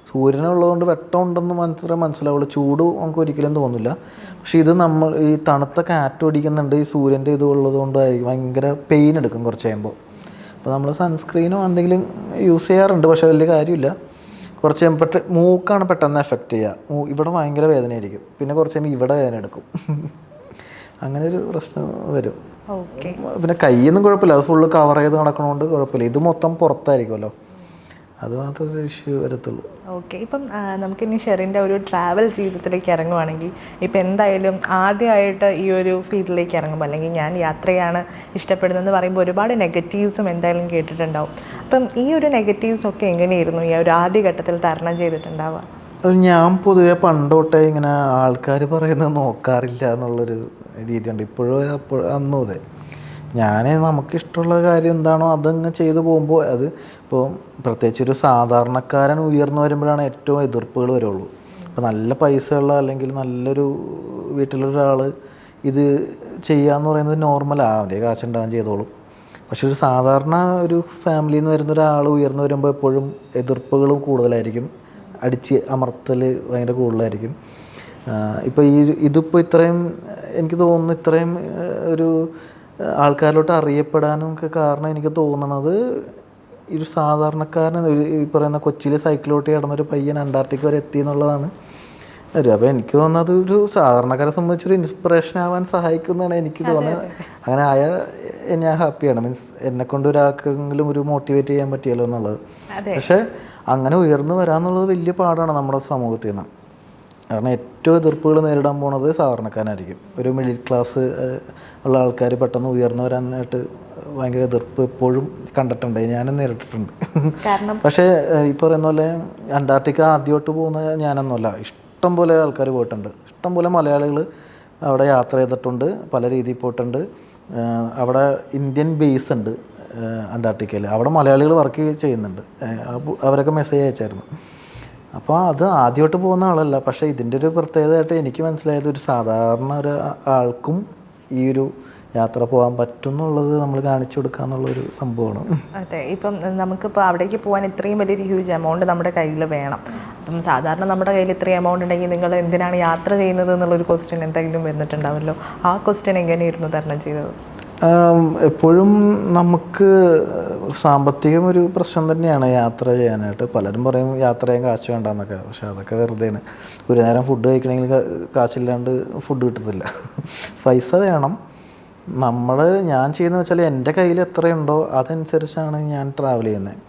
സൂര്യനുള്ളതുകൊണ്ട് വെട്ടം ഉണ്ടെന്ന് മാത്രമേ മനസ്സിലാവുള്ളൂ. ചൂട് നമുക്ക് ഒരിക്കലും തോന്നില്ല. പക്ഷേ ഇത് നമ്മൾ ഈ തണുത്ത കാറ്റ് അടിക്കുന്നുണ്ട്, ഈ സൂര്യൻ്റെ ഇത് ഉള്ളതുകൊണ്ടായിരിക്കും ഭയങ്കര പെയിൻ എടുക്കും കുറച്ച് കഴിയുമ്പോൾ. അപ്പോൾ നമ്മൾ സൺസ്ക്രീനോ എന്തെങ്കിലും യൂസ് ചെയ്യാറുണ്ട്, പക്ഷേ വലിയ കാര്യമില്ല. കുറച്ച് കഴിയുമ്പോൾ മൂക്കാണ് പെട്ടെന്ന് എഫക്റ്റ് ചെയ്യുക. ഇവിടെ ഭയങ്കര വേദനയായിരിക്കും, പിന്നെ കുറച്ച് കഴിയുമ്പോൾ ഇവിടെ വേദന എടുക്കും. അങ്ങനെ ഒരു പ്രശ്നം വരും. പിന്നെ കൈയൊന്നും കുഴപ്പമില്ല, അത് ഫുള്ള് കവർ ചെയ്ത് നടക്കണോണ്ട് കുഴപ്പമില്ല. ഇത് മൊത്തം പുറത്തായിരിക്കുമല്ലോ, അത് മാത്രമേ ഇഷ്യൂ വരത്തുള്ളൂ. ഓക്കെ, ഇപ്പം നമുക്കിനി ഷെറിൻ്റെ ഒരു ട്രാവൽ ജീവിതത്തിലേക്ക് ഇറങ്ങുവാണെങ്കിൽ ഇപ്പം എന്തായാലും ആദ്യമായിട്ട് ഈ ഒരു ഫീൽഡിലേക്ക് ഇറങ്ങുമ്പോൾ, അല്ലെങ്കിൽ ഞാൻ യാത്രയാണ് ഇഷ്ടപ്പെടുന്നതെന്ന് പറയുമ്പോൾ ഒരുപാട് നെഗറ്റീവ്സും എന്തായാലും കേട്ടിട്ടുണ്ടാവും. അപ്പം ഈ ഒരു നെഗറ്റീവ്സ് ഒക്കെ എങ്ങനെയായിരുന്നു ഈ ഒരു ആദ്യഘട്ടത്തിൽ തരണം ചെയ്തിട്ടുണ്ടാവുക? അത് ഞാൻ പൊതുവെ പണ്ടോട്ടേ ഇങ്ങനെ ആൾക്കാർ പറയുന്നത് നോക്കാറില്ല എന്നുള്ളൊരു രീതിയുണ്ട്. ഇപ്പോഴും അന്നും അതെ. നമുക്കിഷ്ടമുള്ള കാര്യം എന്താണോ അതങ്ങ് ചെയ്തു പോകുമ്പോൾ അത് ഇപ്പോൾ പ്രത്യേകിച്ച് ഒരു സാധാരണക്കാരൻ ഉയർന്നു വരുമ്പോഴാണ് ഏറ്റവും എതിർപ്പുകൾ വരുള്ളൂ. ഇപ്പോൾ നല്ല പൈസയുള്ള അല്ലെങ്കിൽ നല്ലൊരു വീട്ടിലൊരാൾ ഇത് ചെയ്യാന്ന് പറയുന്നത് നോർമലാണ്, അവൻ്റെ കാശുണ്ടാകാൻ ചെയ്തോളും. പക്ഷെ ഒരു സാധാരണ ഒരു ഫാമിലിയിൽ നിന്ന് വരുന്ന ഒരാൾ ഉയർന്നു വരുമ്പോൾ എപ്പോഴും എതിർപ്പുകളും കൂടുതലായിരിക്കും, അടിച്ച് അമർത്തൽ ഭയങ്കര കൂടുതലായിരിക്കും. ഇപ്പോൾ ഇതിപ്പോൾ ഇത്രയും എനിക്ക് തോന്നുന്നു ഇത്രയും ഒരു ആൾക്കാരിലോട്ട് അറിയപ്പെടാനും ഒക്കെ കാരണം എനിക്ക് തോന്നുന്നത് ഈ ഒരു സാധാരണക്കാരൻ ഈ പറയുന്ന കൊച്ചിയിൽ സൈക്കിളോട്ട് കിടന്നൊരു പയ്യൻ അന്റാർട്ടിക്ക വരെ എത്തി എന്നുള്ളതാണ് ഒരു. അപ്പോൾ എനിക്ക് തോന്നുന്നത് ഒരു സാധാരണക്കാരെ സംബന്ധിച്ചൊരു ഇൻസ്പിറേഷൻ ആവാൻ സഹായിക്കുന്നതാണ് എനിക്ക് തോന്നുന്നത്. അങ്ങനെ ആയാൽ ഞാൻ ഹാപ്പിയാണ്. മീൻസ് എന്നെക്കൊണ്ട് ഒരാൾക്കെങ്കിലും ഒരു മോട്ടിവേറ്റ് ചെയ്യാൻ പറ്റിയല്ലോ എന്നുള്ളത്. പക്ഷേ അങ്ങനെ ഉയർന്നു വരാമെന്നുള്ളത് വലിയ പാടാണ് നമ്മുടെ സമൂഹത്തിൽ നിന്ന്. കാരണം ഏറ്റവും എതിർപ്പുകൾ നേരിടാൻ പോണത് സാധാരണക്കാരായിരിക്കും. ഒരു മിഡിൽ ക്ലാസ് ഉള്ള ആൾക്കാർ പെട്ടെന്ന് ഉയർന്നു വരാനായിട്ട് ഭയങ്കര എതിർപ്പ് എപ്പോഴും കണ്ടിട്ടുണ്ട്, ഞാനും നേരിട്ടിട്ടുണ്ട്. പക്ഷേ ഈ പറയുന്ന പോലെ അന്റാർട്ടിക്ക ആദ്യമായിട്ട് പോകുന്ന ഞാനൊന്നുമല്ല, ഇഷ്ടം പോലെ ആൾക്കാർ പോയിട്ടുണ്ട്. ഇഷ്ടം പോലെ മലയാളികൾ അവിടെ യാത്ര ചെയ്തിട്ടുണ്ട്, പല രീതിയിൽ പോയിട്ടുണ്ട്. അവിടെ ഇന്ത്യൻ ബേസ് ഉണ്ട് അന്റാർട്ടിക്കയിൽ, അവിടെ മലയാളികൾ വർക്ക് ചെയ്യുന്നുണ്ട്. അവരൊക്കെ മെസ്സേജ് അയച്ചായിരുന്നു. അപ്പോൾ അത് ആദ്യമായിട്ട് പോകുന്ന ആളല്ല. പക്ഷേ ഇതിൻ്റെ ഒരു പ്രത്യേകതയായിട്ട് എനിക്ക് മനസ്സിലായത് ഒരു സാധാരണ ഒരു ആൾക്കും ഈ ഒരു യാത്ര പോകാൻ പറ്റും എന്നുള്ളത് നമ്മൾ കാണിച്ചു കൊടുക്കുക എന്നുള്ളൊരു സംഭവമാണ്. അതെ, ഇപ്പം നമുക്കിപ്പോൾ അവിടേക്ക് പോകാൻ ഇത്രയും വലിയൊരു ഹ്യൂജ് എമൗണ്ട് നമ്മുടെ കയ്യിൽ വേണം. അപ്പം സാധാരണ നമ്മുടെ കയ്യിൽ ഇത്രയും എമൗണ്ട് ഉണ്ടെങ്കിൽ നിങ്ങൾ എന്തിനാണ് യാത്ര ചെയ്യുന്നത് എന്നുള്ളൊരു ക്വസ്റ്റ്യൻ എന്തെങ്കിലും വന്നിട്ടുണ്ടാവുമല്ലോ. ആ ക്വസ്റ്റ്യൻ എങ്ങനെയായിരുന്നു തരണം ചെയ്തത്? എപ്പോഴും നമുക്ക് സാമ്പത്തികം ഒരു പ്രശ്നം തന്നെയാണ് യാത്ര ചെയ്യാനായിട്ട്. പലരും പറയും യാത്ര ചെയ്യാൻ കാശ് വേണ്ടെന്നൊക്കെ, പക്ഷെ അതൊക്കെ വെറുതെയാണ്. ഒരു നേരം ഫുഡ് കഴിക്കണമെങ്കിൽ കാശില്ലാണ്ട് ഫുഡ് കിട്ടത്തില്ല, പൈസ വേണം. ഞാൻ ചെയ്യുന്നത് വെച്ചാൽ എൻ്റെ കയ്യിൽ എത്രയുണ്ടോ അതനുസരിച്ചാണ് ഞാൻ ട്രാവൽ ചെയ്യുന്നത്.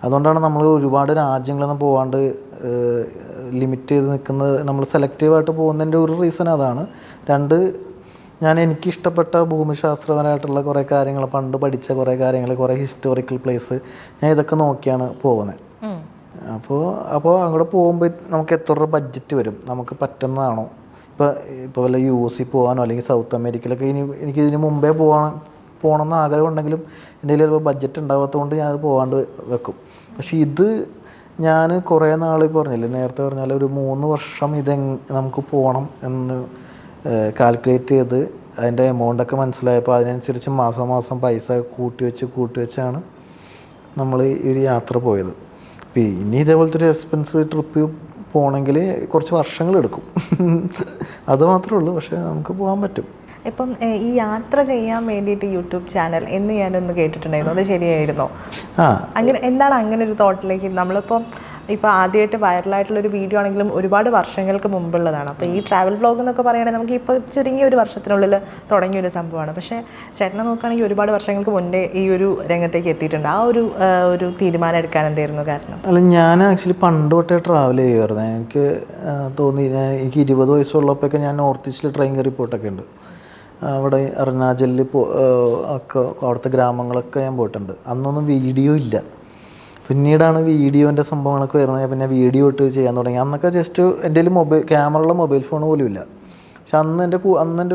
അതുകൊണ്ടാണ് നമ്മൾ ഒരുപാട് രാജ്യങ്ങളൊന്നും പോകാണ്ട് ലിമിറ്റ് ചെയ്ത് നിൽക്കുന്നത്. നമ്മൾ സെലക്റ്റീവായിട്ട് പോകുന്നതിൻ്റെ ഒരു റീസൺ അതാണ്. 2, എനിക്കിഷ്ടപ്പെട്ട ഭൂമിശാസ്ത്രപരമായിട്ടുള്ള കുറേ കാര്യങ്ങൾ, പണ്ട് പഠിച്ച കുറേ കാര്യങ്ങൾ, കുറേ ഹിസ്റ്റോറിക്കൽ പ്ലേസ്, ഞാൻ ഇതൊക്കെ നോക്കിയാണ് പോകുന്നത്. അപ്പോൾ അങ്ങോട്ട് പോകുമ്പോൾ നമുക്ക് എത്ര രൂപ ബഡ്ജറ്റ് വരും, നമുക്ക് പറ്റുന്നതാണോ? ഇപ്പോൾ വല്ല US പോകാനോ അല്ലെങ്കിൽ സൗത്ത് അമേരിക്കയിലൊക്കെ എനിക്ക് ഇതിന് മുമ്പേ പോകണമെന്ന് ആഗ്രഹം ഉണ്ടെങ്കിലും എൻ്റെ കയ്യിൽ ചിലപ്പോൾ ബഡ്ജറ്റ് ഉണ്ടാകാത്തതുകൊണ്ട് ഞാനത് പോകാണ്ട് വെക്കും. പക്ഷേ ഇത് ഞാൻ കുറേ നാൾ പറഞ്ഞില്ലേ, നേരത്തെ പറഞ്ഞാൽ ഒരു 3 വർഷം നമുക്ക് പോകണം എന്ന് കാൽക്കുലേറ്റ് ചെയ്ത് അതിൻ്റെ എമൗണ്ടൊക്കെ മനസ്സിലായപ്പോൾ അതിനനുസരിച്ച് മാസം പൈസ കൂട്ടി വെച്ചാണ് നമ്മൾ ഈ ഒരു യാത്ര പോയത്. അപ്പോൾ ഇനി ഇതേപോലത്തെ ഒരു എക്സ്പെൻസ് ട്രിപ്പ് പോകണമെങ്കിൽ കുറച്ച് വർഷങ്ങളെടുക്കും. അത് മാത്രമേ ഉള്ളൂ, പക്ഷേ നമുക്ക് പോകാൻ പറ്റും. ഇപ്പം ഈ യാത്ര ചെയ്യാൻ വേണ്ടിയിട്ട് യൂട്യൂബ് ചാനൽ എന്ന് ഞാനൊന്ന് കേട്ടിട്ടുണ്ടായിരുന്നു, അത് ശരിയായിരുന്നോ? അങ്ങനെ എന്താണ് അങ്ങനെ ഒരു തോട്ടിലേക്ക് ഇപ്പോൾ ആദ്യമായിട്ട് വൈറലായിട്ടുള്ളൊരു വീഡിയോ ആണെങ്കിലും ഒരുപാട് വർഷങ്ങൾക്ക് മുമ്പുള്ളതാണ്. അപ്പോൾ ഈ ട്രാവൽ വ്ളോഗ് എന്നൊക്കെ പറയുകയാണെങ്കിൽ നമുക്ക് ഇപ്പോൾ ചുരുങ്ങിയ ഒരു വർഷത്തിനുള്ളിൽ തുടങ്ങിയൊരു സംഭവമാണ്. പക്ഷേ ചേട്ടനെ നോക്കുകയാണെങ്കിൽ ഒരുപാട് വർഷങ്ങൾക്ക് മുന്നേ ഈ ഒരു രംഗത്തേക്ക് എത്തിയിട്ടുണ്ട്. ആ ഒരു തീരുമാനം എടുക്കാൻ എന്തായിരുന്നു കാരണം? അല്ല, ഞാൻ ആക്ച്വലി പണ്ട് തൊട്ടേ ട്രാവൽ ചെയ്യുമായിരുന്നു. എനിക്ക് തോന്നി, എനിക്ക് 20 വയസ്സുള്ളപ്പോഴൊക്കെ ഞാൻ നോർത്ത് ഈസ്റ്റിൽ ട്രെയിൻ കയറി പോയിട്ടൊക്കെ ഉണ്ട്. അവിടെ അരുണാചലിൽ ഒക്കെ അവിടുത്തെ ഗ്രാമങ്ങളൊക്കെ ഞാൻ പോയിട്ടുണ്ട്. അന്നൊന്നും വീഡിയോ ഇല്ല. പിന്നീടാണ് വീഡിയോൻ്റെ സംഭവങ്ങളൊക്കെ വരുന്നത്. പിന്നെ വീഡിയോ ഇട്ട് ചെയ്യാൻ തുടങ്ങി. അന്നൊക്കെ ജസ്റ്റ് എൻ്റെ കയ്യിൽ ക്യാമറയുള്ള മൊബൈൽ ഫോൺ പോലും ഇല്ല. പക്ഷെ അന്ന് എൻ്റെ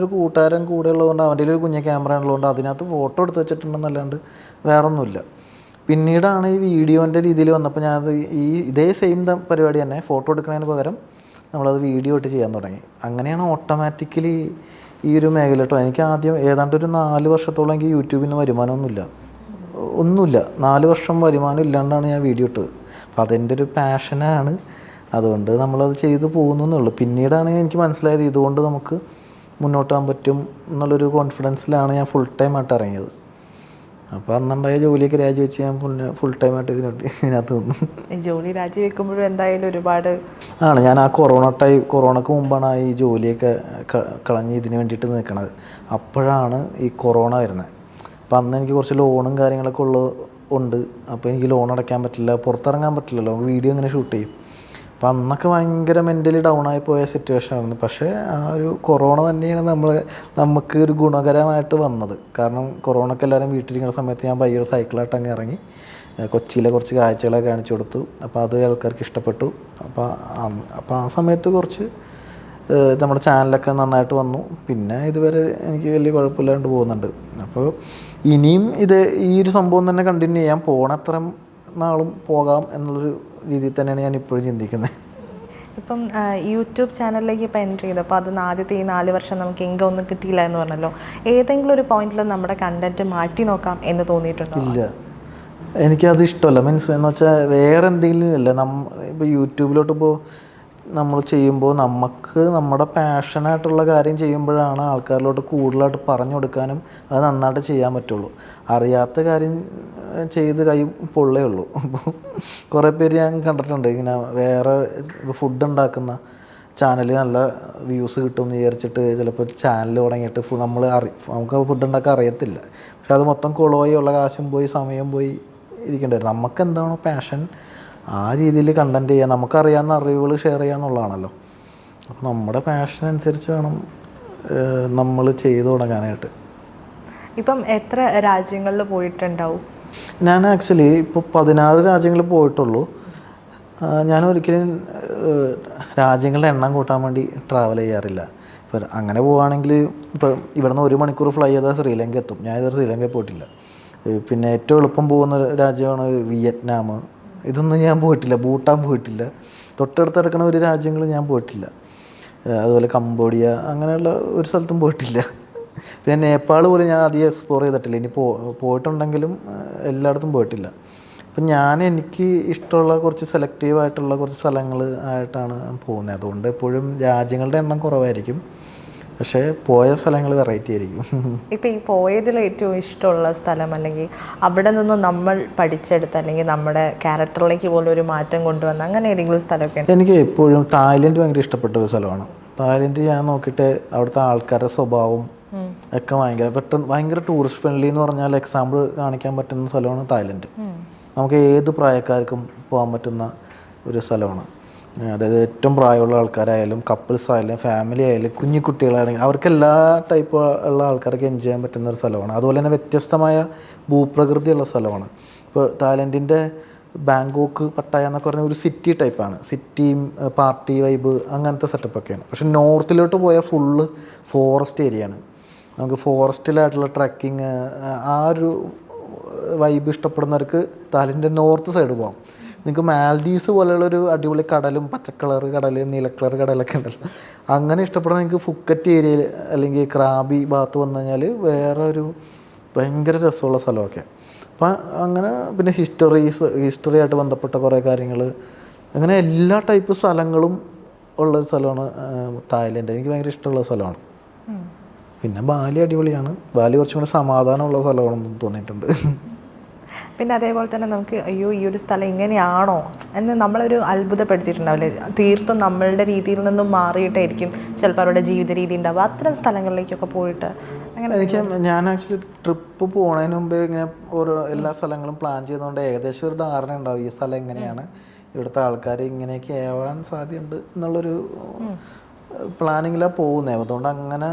ഒരു കൂട്ടുകാരൻ കൂടെ ഉള്ളതുകൊണ്ട് അവൻ്റെ ഒരു കുഞ്ഞ ക്യാമറ ഉള്ളതുകൊണ്ട് അതിനകത്ത് ഫോട്ടോ എടുത്ത് വെച്ചിട്ടുണ്ടെന്നല്ലാണ്ട് വേറൊന്നുമില്ല. പിന്നീടാണ് ഈ വീഡിയോൻ്റെ രീതിയിൽ വന്നപ്പോൾ ഞാനത് ഇതേ സെയിം പരിപാടി തന്നെ, ഫോട്ടോ എടുക്കുന്നതിന് പകരം നമ്മളത് വീഡിയോ ഇട്ട് ചെയ്യാൻ തുടങ്ങി. അങ്ങനെയാണ് ഓട്ടോമാറ്റിക്കലി ഈ ഒരു മേഖല കേട്ടോ. എനിക്ക് ആദ്യം ഏതാണ്ട് ഒരു 4 വർഷത്തോളം എനിക്ക് യൂട്യൂബിൽ നിന്ന് വരുമാനമൊന്നുമില്ല. 4 വർഷം വരുമാനം ഇല്ലാണ്ടാണ് ഞാൻ വീഡിയോ ഇട്ടത്. അപ്പോൾ അതെൻ്റെ ഒരു പാഷനാണ്. അതുകൊണ്ട് നമ്മളത് ചെയ്തു പോകുന്നുള്ളൂ. പിന്നീടാണ് എനിക്ക് മനസ്സിലായത് ഇതുകൊണ്ട് നമുക്ക് മുന്നോട്ട് പോകാൻ പറ്റും എന്നുള്ളൊരു കോൺഫിഡൻസിലാണ് ഞാൻ ഫുൾ ടൈം ആയിട്ട് ഇറങ്ങിയത്. അപ്പോൾ അന്നുണ്ടായ ജോലിയൊക്കെ രാജിവെച്ച് ഞാൻ ഫുൾ ടൈം ആയിട്ട് ഇതിനകത്ത് നിന്നു. ജോലി രാജിവെക്കുമ്പോഴും എന്തായാലും ഒരുപാട് ഞാൻ ആ കൊറോണക്ക് മുമ്പാണ് ഈ ജോലിയൊക്കെ കളഞ്ഞ് ഇതിന് വേണ്ടിയിട്ട് നിൽക്കണത്. അപ്പോഴാണ് ഈ കൊറോണ വരുന്നത്. അപ്പം അന്ന് എനിക്ക് കുറച്ച് ലോണും കാര്യങ്ങളൊക്കെ ഉണ്ട്. അപ്പോൾ എനിക്ക് ലോൺ അടയ്ക്കാൻ പറ്റില്ല, പുറത്തിറങ്ങാൻ പറ്റില്ലല്ലോ, വീഡിയോ ഇങ്ങനെ ഷൂട്ട് ചെയ്യും. അപ്പം അന്നൊക്കെ ഭയങ്കര മെൻ്റലി ഡൗൺ ആയി പോയ സിറ്റുവേഷനായിരുന്നു. പക്ഷേ ആ ഒരു കൊറോണ തന്നെയാണ് നമുക്ക് ഒരു ഗുണകരമായിട്ട് വന്നത്. കാരണം കൊറോണയ്ക്ക് എല്ലാവരും വീട്ടിലിരിക്കുന്ന സമയത്ത് ഞാൻ പയ്യൊരു സൈക്കിളായിട്ട് അങ്ങ് ഇറങ്ങി കൊച്ചിയിലെ കുറച്ച് കാഴ്ചകളൊക്കെ കാണിച്ചു കൊടുത്തു. അപ്പോൾ അത് ആൾക്കാർക്ക് ഇഷ്ടപ്പെട്ടു. അപ്പോൾ ആ സമയത്ത് കുറച്ച് നമ്മുടെ ചാനലൊക്കെ നന്നായിട്ട് വന്നു. പിന്നെ ഇതുവരെ എനിക്ക് വലിയ കുഴപ്പമില്ലാണ്ട് പോകുന്നുണ്ട്. അപ്പോൾ ഇനിയും ഈ ഒരു സംഭവം തന്നെ കണ്ടിന്യൂ ചെയ്യാൻ, പോണത്ര നാളും പോകാം എന്നുള്ളൊരു രീതിയിൽ തന്നെയാണ് ഞാൻ ഇപ്പോഴും ചിന്തിക്കുന്നത്. ഇപ്പം യൂട്യൂബ് ചാനലിലേക്ക് ഇപ്പോൾ എൻട്രി ചെയ്തു. അപ്പോൾ അത് ആദ്യത്തെ ഈ 4 വർഷം നമുക്ക് ഇൻകം ഒന്നും കിട്ടിയില്ല എന്ന് പറഞ്ഞല്ലോ. ഏതെങ്കിലും ഒരു പോയിന്റിൽ നമ്മുടെ കണ്ടന്റ് മാറ്റി നോക്കാം എന്ന് തോന്നിയിട്ടുണ്ടോ? ഇല്ല, എനിക്കത് ഇഷ്ടമല്ല. മീൻസ് എന്ന് വെച്ചാൽ വേറെ എന്തെങ്കിലും അല്ല. ഇപ്പോൾ യൂട്യൂബിലോട്ട് നമ്മൾ ചെയ്യുമ്പോൾ നമുക്ക് നമ്മുടെ പാഷനായിട്ടുള്ള കാര്യം ചെയ്യുമ്പോഴാണ് ആൾക്കാരിലോട്ട് കൂടുതലായിട്ട് പറഞ്ഞു കൊടുക്കാനും അത് നന്നായിട്ട് ചെയ്യാൻ പറ്റുള്ളൂ. അറിയാത്ത കാര്യം ചെയ്ത് കൈ പൊള്ളേ ഉള്ളൂ. അപ്പോൾ കുറേ പേര് ഞാൻ കണ്ടിട്ടുണ്ട് ഇങ്ങനെ വേറെ ഫുഡ് ഉണ്ടാക്കുന്ന ചാനൽ നല്ല വ്യൂസ് കിട്ടുമെന്ന് വിചാരിച്ചിട്ട് ചിലപ്പോൾ ചാനൽ തുടങ്ങിയിട്ട് നമുക്ക് ഫുഡ് ഉണ്ടാക്കാൻ അറിയത്തില്ല. പക്ഷെ അത് മൊത്തം കുളമായി ഉള്ള കാശും പോയി സമയം പോയി ഇരിക്കേണ്ടി വരും. നമുക്ക് എന്താണോ പാഷൻ ആ രീതിയിൽ കണ്ടൻറ്റ് ചെയ്യുക, നമുക്കറിയാവുന്ന അറിവുകൾ ഷെയർ ചെയ്യുക എന്നുള്ളതാണല്ലോ. അപ്പോൾ നമ്മുടെ പാഷൻ അനുസരിച്ച് വേണം നമ്മൾ ചെയ്തു തുടങ്ങാനായിട്ട്. ഇപ്പം എത്ര രാജ്യങ്ങളിൽ പോയിട്ടുണ്ടാവും? ഞാൻ ആക്ച്വലി ഇപ്പോൾ 16 രാജ്യങ്ങളിൽ പോയിട്ടുള്ളൂ. ഞാൻ ഒരിക്കലും രാജ്യങ്ങളുടെ എണ്ണം കൂട്ടാൻ വേണ്ടി ട്രാവൽ ചെയ്യാറില്ല. ഇപ്പോൾ അങ്ങനെ പോവുകയാണെങ്കിൽ ഇപ്പോൾ ഇവിടെ നിന്ന് 1 മണിക്കൂർ ഫ്ലൈ ചെയ്താൽ ശ്രീലങ്ക എത്തും. ഞാൻ ഇതുവരെ ശ്രീലങ്കയിൽ പോയിട്ടില്ല. പിന്നെ ഏറ്റവും എളുപ്പം പോകുന്ന രാജ്യമാണ് വിയറ്റ്നാം. ഇതൊന്നും ഞാൻ പോയിട്ടില്ല. ഭൂട്ടാൻ പോയിട്ടില്ല. തൊട്ടടുത്ത് കിടക്കുന്ന ഒരു രാജ്യങ്ങൾ ഞാൻ പോയിട്ടില്ല. അതുപോലെ കംബോഡിയ, അങ്ങനെയുള്ള ഒരു സ്ഥലത്തും പോയിട്ടില്ല. പിന്നെ നേപ്പാൾ പോലും ഞാൻ അധികം എക്സ്പ്ലോർ ചെയ്തിട്ടില്ല. ഇനി പോയിട്ടുണ്ടെങ്കിലും എല്ലായിടത്തും പോയിട്ടില്ല. അപ്പം എനിക്ക് ഇഷ്ടമുള്ള കുറച്ച് സെലക്റ്റീവായിട്ടുള്ള കുറച്ച് സ്ഥലങ്ങൾ ആയിട്ടാണ് പോകുന്നത്. അതുകൊണ്ട് എപ്പോഴും രാജ്യങ്ങളുടെ എണ്ണം കുറവായിരിക്കും, പക്ഷേ പോയ സ്ഥലങ്ങൾ വെറൈറ്റി ആയിരിക്കും. ഇപ്പോൾ ഈ പോയതിൽ ഏറ്റവും ഇഷ്ടമുള്ള സ്ഥലം, അല്ലെങ്കിൽ അവിടെ നിന്ന് നമ്മൾ പഠിച്ചെടുത്ത് അല്ലെങ്കിൽ നമ്മുടെ ക്യാരക്ടറിലേക്ക് പോലും ഒരു മാറ്റം കൊണ്ടുവന്ന അങ്ങനെ ഏതെങ്കിലും സ്ഥലമൊക്കെ? എനിക്ക് എപ്പോഴും തായ്ലൻഡ് ഭയങ്കര ഇഷ്ടപ്പെട്ട ഒരു സ്ഥലമാണ്. തായ്ലൻഡ് ഞാൻ നോക്കിയിട്ട് അവിടുത്തെ ആൾക്കാരുടെ സ്വഭാവം ഒക്കെ ഭയങ്കര ടൂറിസ്റ്റ് ഫ്രണ്ട്ലി എന്ന് പറഞ്ഞാൽ എക്സാമ്പിൾ കാണിക്കാൻ പറ്റുന്ന സ്ഥലമാണ് തായ്ലൻഡ്. നമുക്ക് ഏത് പ്രായക്കാർക്കും പോകാൻ പറ്റുന്ന ഒരു സ്ഥലമാണ്. അതായത് ഏറ്റവും പ്രായമുള്ള ആൾക്കാരായാലും കപ്പിൾസ് ആയാലും ഫാമിലി ആയാലും കുഞ്ഞു കുട്ടികളാണെങ്കിൽ അവർക്ക് എല്ലാ ടൈപ്പ് ഉള്ള ആൾക്കാർക്ക് എൻജോയ് ചെയ്യാൻ പറ്റുന്ന ഒരു സ്ഥലമാണ്. അതുപോലെ തന്നെ വ്യത്യസ്തമായ ഭൂപ്രകൃതിയുള്ള സ്ഥലമാണ്. ഇപ്പോൾ തായ്ലൻഡിൻ്റെ ബാങ്കോക്ക് പട്ടായ എന്നൊക്കെ പറഞ്ഞ ഒരു സിറ്റി ടൈപ്പാണ്. സിറ്റിയും പാർട്ടി വൈബ് അങ്ങനത്തെ സെറ്റപ്പൊക്കെയാണ്. പക്ഷെ നോർത്തിലോട്ട് പോയാൽ ഫുള്ള് ഫോറസ്റ്റ് ഏരിയയാണ്. നമുക്ക് ഫോറസ്റ്റിലായിട്ടുള്ള ട്രക്കിങ് ആ ഒരു വൈബ് ഇഷ്ടപ്പെടുന്നവർക്ക് തായ്ലൻഡിൻ്റെ നോർത്ത് സൈഡ് പോകാം. നിങ്ങൾക്ക് മാൽദീവ്സ് പോലെയുള്ളൊരു അടിപൊളി കടലും പച്ചക്കളർ കടൽ നീലക്കളർ കടലൊക്കെ ഉണ്ടല്ലോ, അങ്ങനെ ഇഷ്ടപ്പെടുന്ന നിങ്ങൾക്ക് ഫുക്കറ്റ് ഏരിയയിൽ അല്ലെങ്കിൽ ക്രാബി ഭാഗത്ത് വന്നു കഴിഞ്ഞാൽ വേറെ ഒരു ഭയങ്കര രസമുള്ള സ്ഥലമൊക്കെ. അപ്പം അങ്ങനെ പിന്നെ ഹിസ്റ്ററി ആയിട്ട് ബന്ധപ്പെട്ട കുറേ കാര്യങ്ങൾ, അങ്ങനെ എല്ലാ ടൈപ്പ് സ്ഥലങ്ങളും ഉള്ള സ്ഥലമാണ് തായ്ലൻഡ്. എനിക്ക് ഭയങ്കര ഇഷ്ടമുള്ള സ്ഥലമാണ്. പിന്നെ ബാലി അടിപൊളിയാണ്. ബാലി കുറച്ചും കൂടി സമാധാനമുള്ള സ്ഥലമാണെന്ന് തോന്നിയിട്ടുണ്ട്. പിന്നെ അതേപോലെ തന്നെ നമുക്ക് അയ്യോ ഈ ഒരു സ്ഥലം ഇങ്ങനെയാണോ എന്ന് നമ്മളൊരു അത്ഭുതപ്പെടുത്തിയിട്ടുണ്ടാവില്ലേ? തീർത്തും നമ്മളുടെ രീതിയിൽ നിന്നും മാറിയിട്ടായിരിക്കും ചിലപ്പോൾ അവരുടെ ജീവിത രീതി ഉണ്ടാവുക. അത്തരം സ്ഥലങ്ങളിലേക്കൊക്കെ പോയിട്ട് അങ്ങനെ ഞാൻ ആക്ച്വലി ട്രിപ്പ് പോണതിന് മുമ്പ് ഇങ്ങനെ ഓരോ എല്ലാ സ്ഥലങ്ങളും പ്ലാൻ ചെയ്യുന്നതുകൊണ്ട് ഏകദേശം ഒരു ധാരണ ഉണ്ടാവും ഈ സ്ഥലം എങ്ങനെയാണ്, ഇവിടുത്തെ ആൾക്കാർ ഇങ്ങനെയൊക്കെ ആവാൻ സാധ്യതയുണ്ട് എന്നുള്ളൊരു പ്ലാനിങ്ങിലാണ് പോകുന്നത്. അതുകൊണ്ട് അങ്ങനെ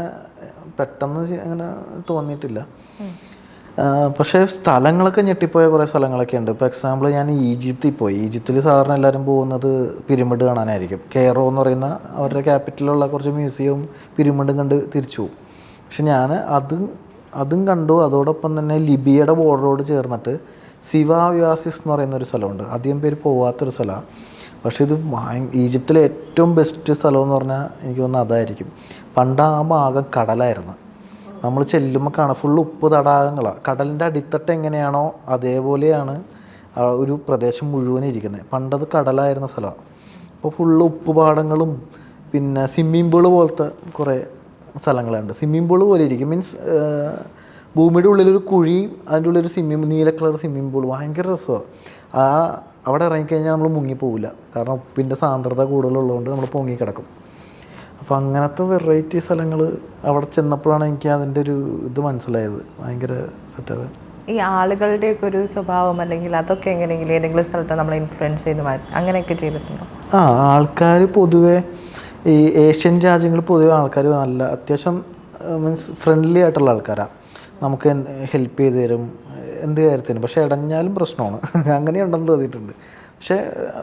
പെട്ടെന്ന് അങ്ങനെ തോന്നിയിട്ടില്ല. പക്ഷേ സ്ഥലങ്ങളൊക്കെ ഞെട്ടിപ്പോയ കുറേ സ്ഥലങ്ങളൊക്കെ ഉണ്ട്. ഇപ്പോൾ എക്സാമ്പിൾ ഞാൻ ഈജിപ്തിൽ പോയി. ഈജിപ്തിൽ സാധാരണ എല്ലാവരും പോകുന്നത് പിരമിഡ് കാണാനായിരിക്കും. കെയറോ എന്ന് പറയുന്ന അവരുടെ ക്യാപിറ്റലിലുള്ള കുറച്ച് മ്യൂസിയവും പിരമിഡും കണ്ട് തിരിച്ചു പോകും. പക്ഷെ ഞാൻ അതും കണ്ടു. അതോടൊപ്പം തന്നെ ലിബിയയുടെ ബോർഡറോട് ചേർന്നിട്ട് സിവാ-ഒയാസിസ് എന്ന് പറയുന്ന ഒരു സ്ഥലമുണ്ട്. അധികം പേര് പോകാത്തൊരു സ്ഥലമാണ്. പക്ഷേ ഇത് ഈജിപ്തിലെ ഏറ്റവും ബെസ്റ്റ് സ്ഥലം എന്ന് പറഞ്ഞാൽ എനിക്ക് തോന്നുന്നത് അതായിരിക്കും. പണ്ട് ആ ഭാഗം കടലായിരുന്നു. നമ്മൾ ചെല്ലുമ്പോൾ കാണാം ഫുള്ള് ഉപ്പ് തടാകങ്ങളാണ്. കടലിൻ്റെ അടിത്തട്ട് എങ്ങനെയാണോ അതേപോലെയാണ് ഒരു പ്രദേശം മുഴുവൻ ഇരിക്കുന്നത്. പണ്ടത് കടലായിരുന്ന സ്ഥലമാണ്. അപ്പോൾ ഫുള്ള് ഉപ്പുപാടങ്ങളും പിന്നെ സ്വിമ്മിംഗ് പൂള് പോലത്തെ കുറേ സ്ഥലങ്ങളുണ്ട്. സ്വിമ്മിംഗ് പൂള് പോലെ ഇരിക്കും, മീൻസ് ഭൂമിയുടെ ഉള്ളിലൊരു കുഴി, അതിൻ്റെ ഉള്ളിലൊരു നീല കളർ സ്വിമ്മിംഗ് പൂൾ. ഭയങ്കര രസമാണ്. അവിടെ ഇറങ്ങിക്കഴിഞ്ഞാൽ നമ്മൾ മുങ്ങിപ്പോവില്ല, കാരണം ഉപ്പിൻ്റെ സാന്ദ്രത കൂടുതലുള്ളതുകൊണ്ട് നമ്മൾ പൊങ്ങിക്കിടക്കും. അപ്പോൾ അങ്ങനത്തെ വെറൈറ്റി സ്ഥലങ്ങൾ അവിടെ ചെന്നപ്പോഴാണ് എനിക്ക് അതിൻ്റെ ഒരു ഇത് മനസ്സിലായത്. ഭയങ്കര സെറ്റപ്പ്. ഈ ആളുകളുടെയൊക്കെ ഒരു സ്വഭാവം അല്ലെങ്കിൽ അതൊക്കെ എങ്ങനെയെങ്കിലും ഏതെങ്കിലും സ്ഥലത്ത് നമ്മൾ ഇൻഫ്ലുവൻസ് ചെയ്ത് മാറ്റി അങ്ങനെയൊക്കെ ചെയ്തിട്ടുണ്ടോ? ആൾക്കാർ പൊതുവെ ഈ ഏഷ്യൻ രാജ്യങ്ങൾ പൊതുവെ ആൾക്കാർ നല്ല അത്യാവശ്യം മീൻസ് ഫ്രണ്ട്ലി ആയിട്ടുള്ള ആൾക്കാരാണ്. നമുക്ക് ഹെൽപ്പ് ചെയ്ത് തരും എന്ത് കാര്യത്തിനും. പക്ഷേ ഇടഞ്ഞാലും പ്രശ്നമാണ്. അങ്ങനെയുണ്ടെന്ന് തോന്നിയിട്ടുണ്ട്. പക്ഷേ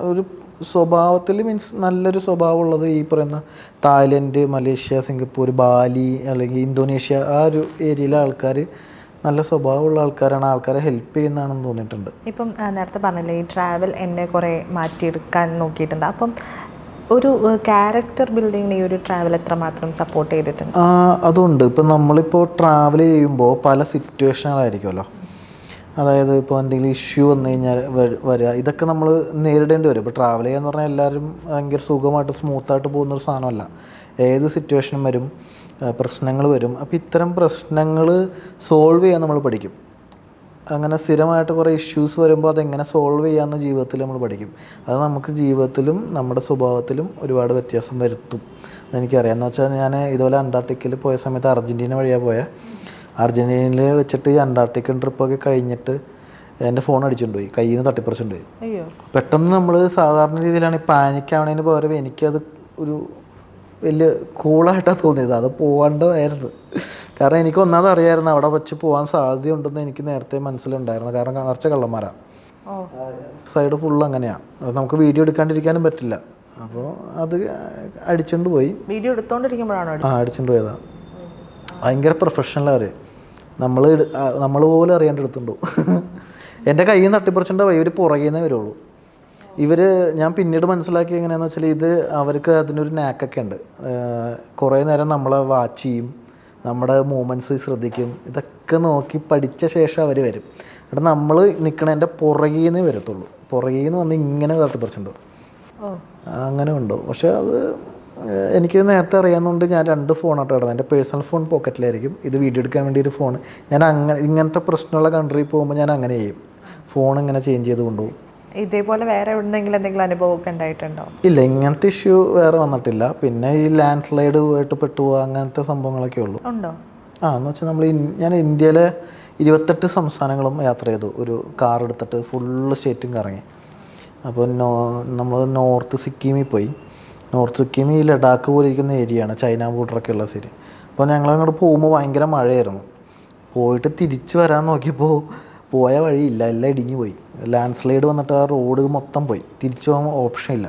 ഒരു സ്വഭാവത്തിൽ മീൻസ് നല്ലൊരു സ്വഭാവമുള്ളത് ഈ പറയുന്ന തായ്ലൻഡ്, മലേഷ്യ, സിംഗപ്പൂർ, ബാലി അല്ലെങ്കിൽ ഇന്തോനേഷ്യ ആ ഒരു ഏരിയയിലെ ആൾക്കാർ നല്ല സ്വഭാവമുള്ള ആൾക്കാരാണ്. ആൾക്കാരെ ഹെൽപ്പ് ചെയ്യുന്നതാണെന്ന് തോന്നിയിട്ടുണ്ട്. ഇപ്പം നേരത്തെ പറഞ്ഞില്ലേ ഈ ട്രാവൽ എന്നെ കുറേ മാറ്റിയെടുക്കാൻ നോക്കിയിട്ടുണ്ട്. അപ്പം ഒരു ക്യാരക്ടർ ബിൽഡിങ്ങിന് ഈ ഒരു ട്രാവൽ എത്രമാത്രം സപ്പോർട്ട് ചെയ്തിട്ടുണ്ട്? അതുണ്ട്. ഇപ്പം നമ്മളിപ്പോൾ ട്രാവൽ ചെയ്യുമ്പോൾ പല സിറ്റുവേഷനുകളായിരിക്കുമല്ലോ. അതായത് ഇപ്പോൾ എന്തെങ്കിലും ഇഷ്യൂ വന്നു കഴിഞ്ഞാൽ വരിക, ഇതൊക്കെ നമ്മൾ നേരിടേണ്ടി വരും. ഇപ്പോൾ ട്രാവൽ ചെയ്യാന്ന് പറഞ്ഞാൽ എല്ലാവരും ഭയങ്കര സുഖമായിട്ട് സ്മൂത്തായിട്ട് പോകുന്നൊരു സാധനമല്ല. ഏത് സിറ്റുവേഷനും വരും, പ്രശ്നങ്ങൾ വരും. അപ്പോൾ ഇത്തരം പ്രശ്നങ്ങൾ സോൾവ് ചെയ്യാൻ നമ്മൾ പഠിക്കും. അങ്ങനെ സ്ഥിരമായിട്ട് കുറേ ഇഷ്യൂസ് വരുമ്പോൾ അതെങ്ങനെ സോൾവ് ചെയ്യാമെന്ന് ജീവിതത്തിൽ നമ്മൾ പഠിക്കും. അത് നമുക്ക് ജീവിതത്തിലും നമ്മുടെ സ്വഭാവത്തിലും ഒരുപാട് വ്യത്യാസം വരുത്തും എന്നെനിക്കറിയാം. എന്ന് വെച്ചാൽ ഞാൻ ഇതുപോലെ അന്റാർട്ടിക്കയിൽ പോയ സമയത്ത് അർജൻറ്റീന വഴിയാണ് പോയത്. അർജൻറ്റീനയിൽ വെച്ചിട്ട് ഈ അന്റാർട്ടിക്കൻ ട്രിപ്പൊക്കെ കഴിഞ്ഞിട്ട് എൻ്റെ ഫോൺ അടിച്ചുകൊണ്ട് പോയി, കയ്യിൽ നിന്ന് തട്ടിപ്പറിച്ചുകൊണ്ട് പോയി. പെട്ടെന്ന് നമ്മൾ സാധാരണ രീതിയിലാണ് പാനിക്കാവണതിന് പകരം എനിക്കത് ഒരു വലിയ കൂളായിട്ടാണ് തോന്നിയത്. അത് പോകേണ്ടതായിരുന്നു. കാരണം എനിക്ക് ഒന്നാമത് അറിയാമായിരുന്നു അവിടെ വെച്ച് പോകാൻ സാധ്യതയുണ്ടെന്ന് എനിക്ക് നേരത്തെ മനസ്സിലുണ്ടായിരുന്നു. കാരണം നിറച്ച കള്ളന്മാരാണ്, സൈഡ് ഫുള്ള് അങ്ങനെയാണ്. അത് നമുക്ക് വീഡിയോ എടുക്കാണ്ടിരിക്കാനും പറ്റില്ല. അപ്പോൾ അത് അടിച്ചുകൊണ്ട് പോയി. വീഡിയോ എടുത്തോണ്ടിരിക്കുമ്പോഴാണ് അടിച്ചുകൊണ്ട് പോയതാണ്. ഭയങ്കര പ്രൊഫഷണലാണ്. നമ്മൾ പോലും അറിയാണ്ട് എടുത്തുണ്ടോ. എൻ്റെ കയ്യിൽ നിന്ന് തട്ടിപ്പറിച്ചുണ്ടോ ഇവർ പുറകെ നിന്നേ വരുള്ളൂ. ഞാൻ പിന്നീട് മനസ്സിലാക്കി എങ്ങനെയാണെന്ന് വെച്ചാൽ ഇത് അവർക്ക് അതിനൊരു നാക്കൊക്കെ ഉണ്ട്. കുറേ നേരം നമ്മളെ വാച്ച് ചെയ്യും, നമ്മുടെ മൂമെൻറ്റ്സ് ശ്രദ്ധിക്കും. ഇതൊക്കെ നോക്കി പഠിച്ച ശേഷം അവർ വരും. എന്നിട്ട് നമ്മൾ നിൽക്കണതിൻ്റെ പുറകെ നിന്നേ വരത്തുള്ളൂ. പുറകെ നിന്ന് വന്ന് ഇങ്ങനെ തട്ടിപ്പറിച്ചുണ്ടോ അങ്ങനെ ഉണ്ടോ. പക്ഷേ അത് എനിക്ക് നേരത്തെ അറിയാവുന്നതുകൊണ്ട് ഞാൻ 2 ഫോണായിട്ട് കിടന്നത്. എൻ്റെ പേഴ്സണൽ ഫോൺ പോക്കറ്റിലായിരിക്കും, ഇത് വീഡിയോ എടുക്കാൻ വേണ്ടി ഒരു ഫോൺ. ഞാൻ ഇങ്ങനത്തെ പ്രശ്നമുള്ള കൺട്രിയിൽ പോകുമ്പോൾ ഞാൻ അങ്ങനെ ചെയ്യും, ഫോൺ ഇങ്ങനെ ചേഞ്ച് ചെയ്ത് കൊണ്ടുപോകും. ഇതേപോലെ വേറെ എന്തെങ്കിലും അനുഭവമൊക്കെ ഉണ്ടായിട്ടുണ്ടോ? ഇല്ല, ഇങ്ങനത്തെ ഇഷ്യൂ വേറെ വന്നിട്ടില്ല. പിന്നെ ഈ ലാൻഡ് സ്ലൈഡ് പോയിട്ട് പെട്ടുപോകുക അങ്ങനത്തെ സംഭവങ്ങളൊക്കെ ഉള്ളൂ. ഉണ്ടോ? എന്ന് വെച്ചാൽ ഞാൻ ഇന്ത്യയിലെ 28 സംസ്ഥാനങ്ങളും യാത്ര ചെയ്തു. ഒരു കാർ എടുത്തിട്ട് ഫുള്ള് സ്റ്റേറ്റും കറങ്ങി. അപ്പോൾ നമ്മൾ നോർത്ത് സിക്കിമിൽ പോയി. നോർത്ത് സിക്കിം ഈ ലഡാക്ക് പോലെ ഇരിക്കുന്ന ഏരിയയാണ്, ചൈന ബോർഡറൊക്കെ ഉള്ള ശരി. അപ്പോൾ ഞങ്ങളങ്ങോട്ട് പോകുമ്പോൾ ഭയങ്കര മഴയായിരുന്നു. പോയിട്ട് തിരിച്ച് വരാൻ നോക്കിയപ്പോൾ പോയ വഴിയില്ല, എല്ലാം ഇടിഞ്ഞു പോയി. ലാൻഡ് സ്ലൈഡ് വന്നിട്ട് ആ റോഡ് മൊത്തം പോയി, തിരിച്ചു പോകാൻ ഓപ്ഷൻ ഇല്ല.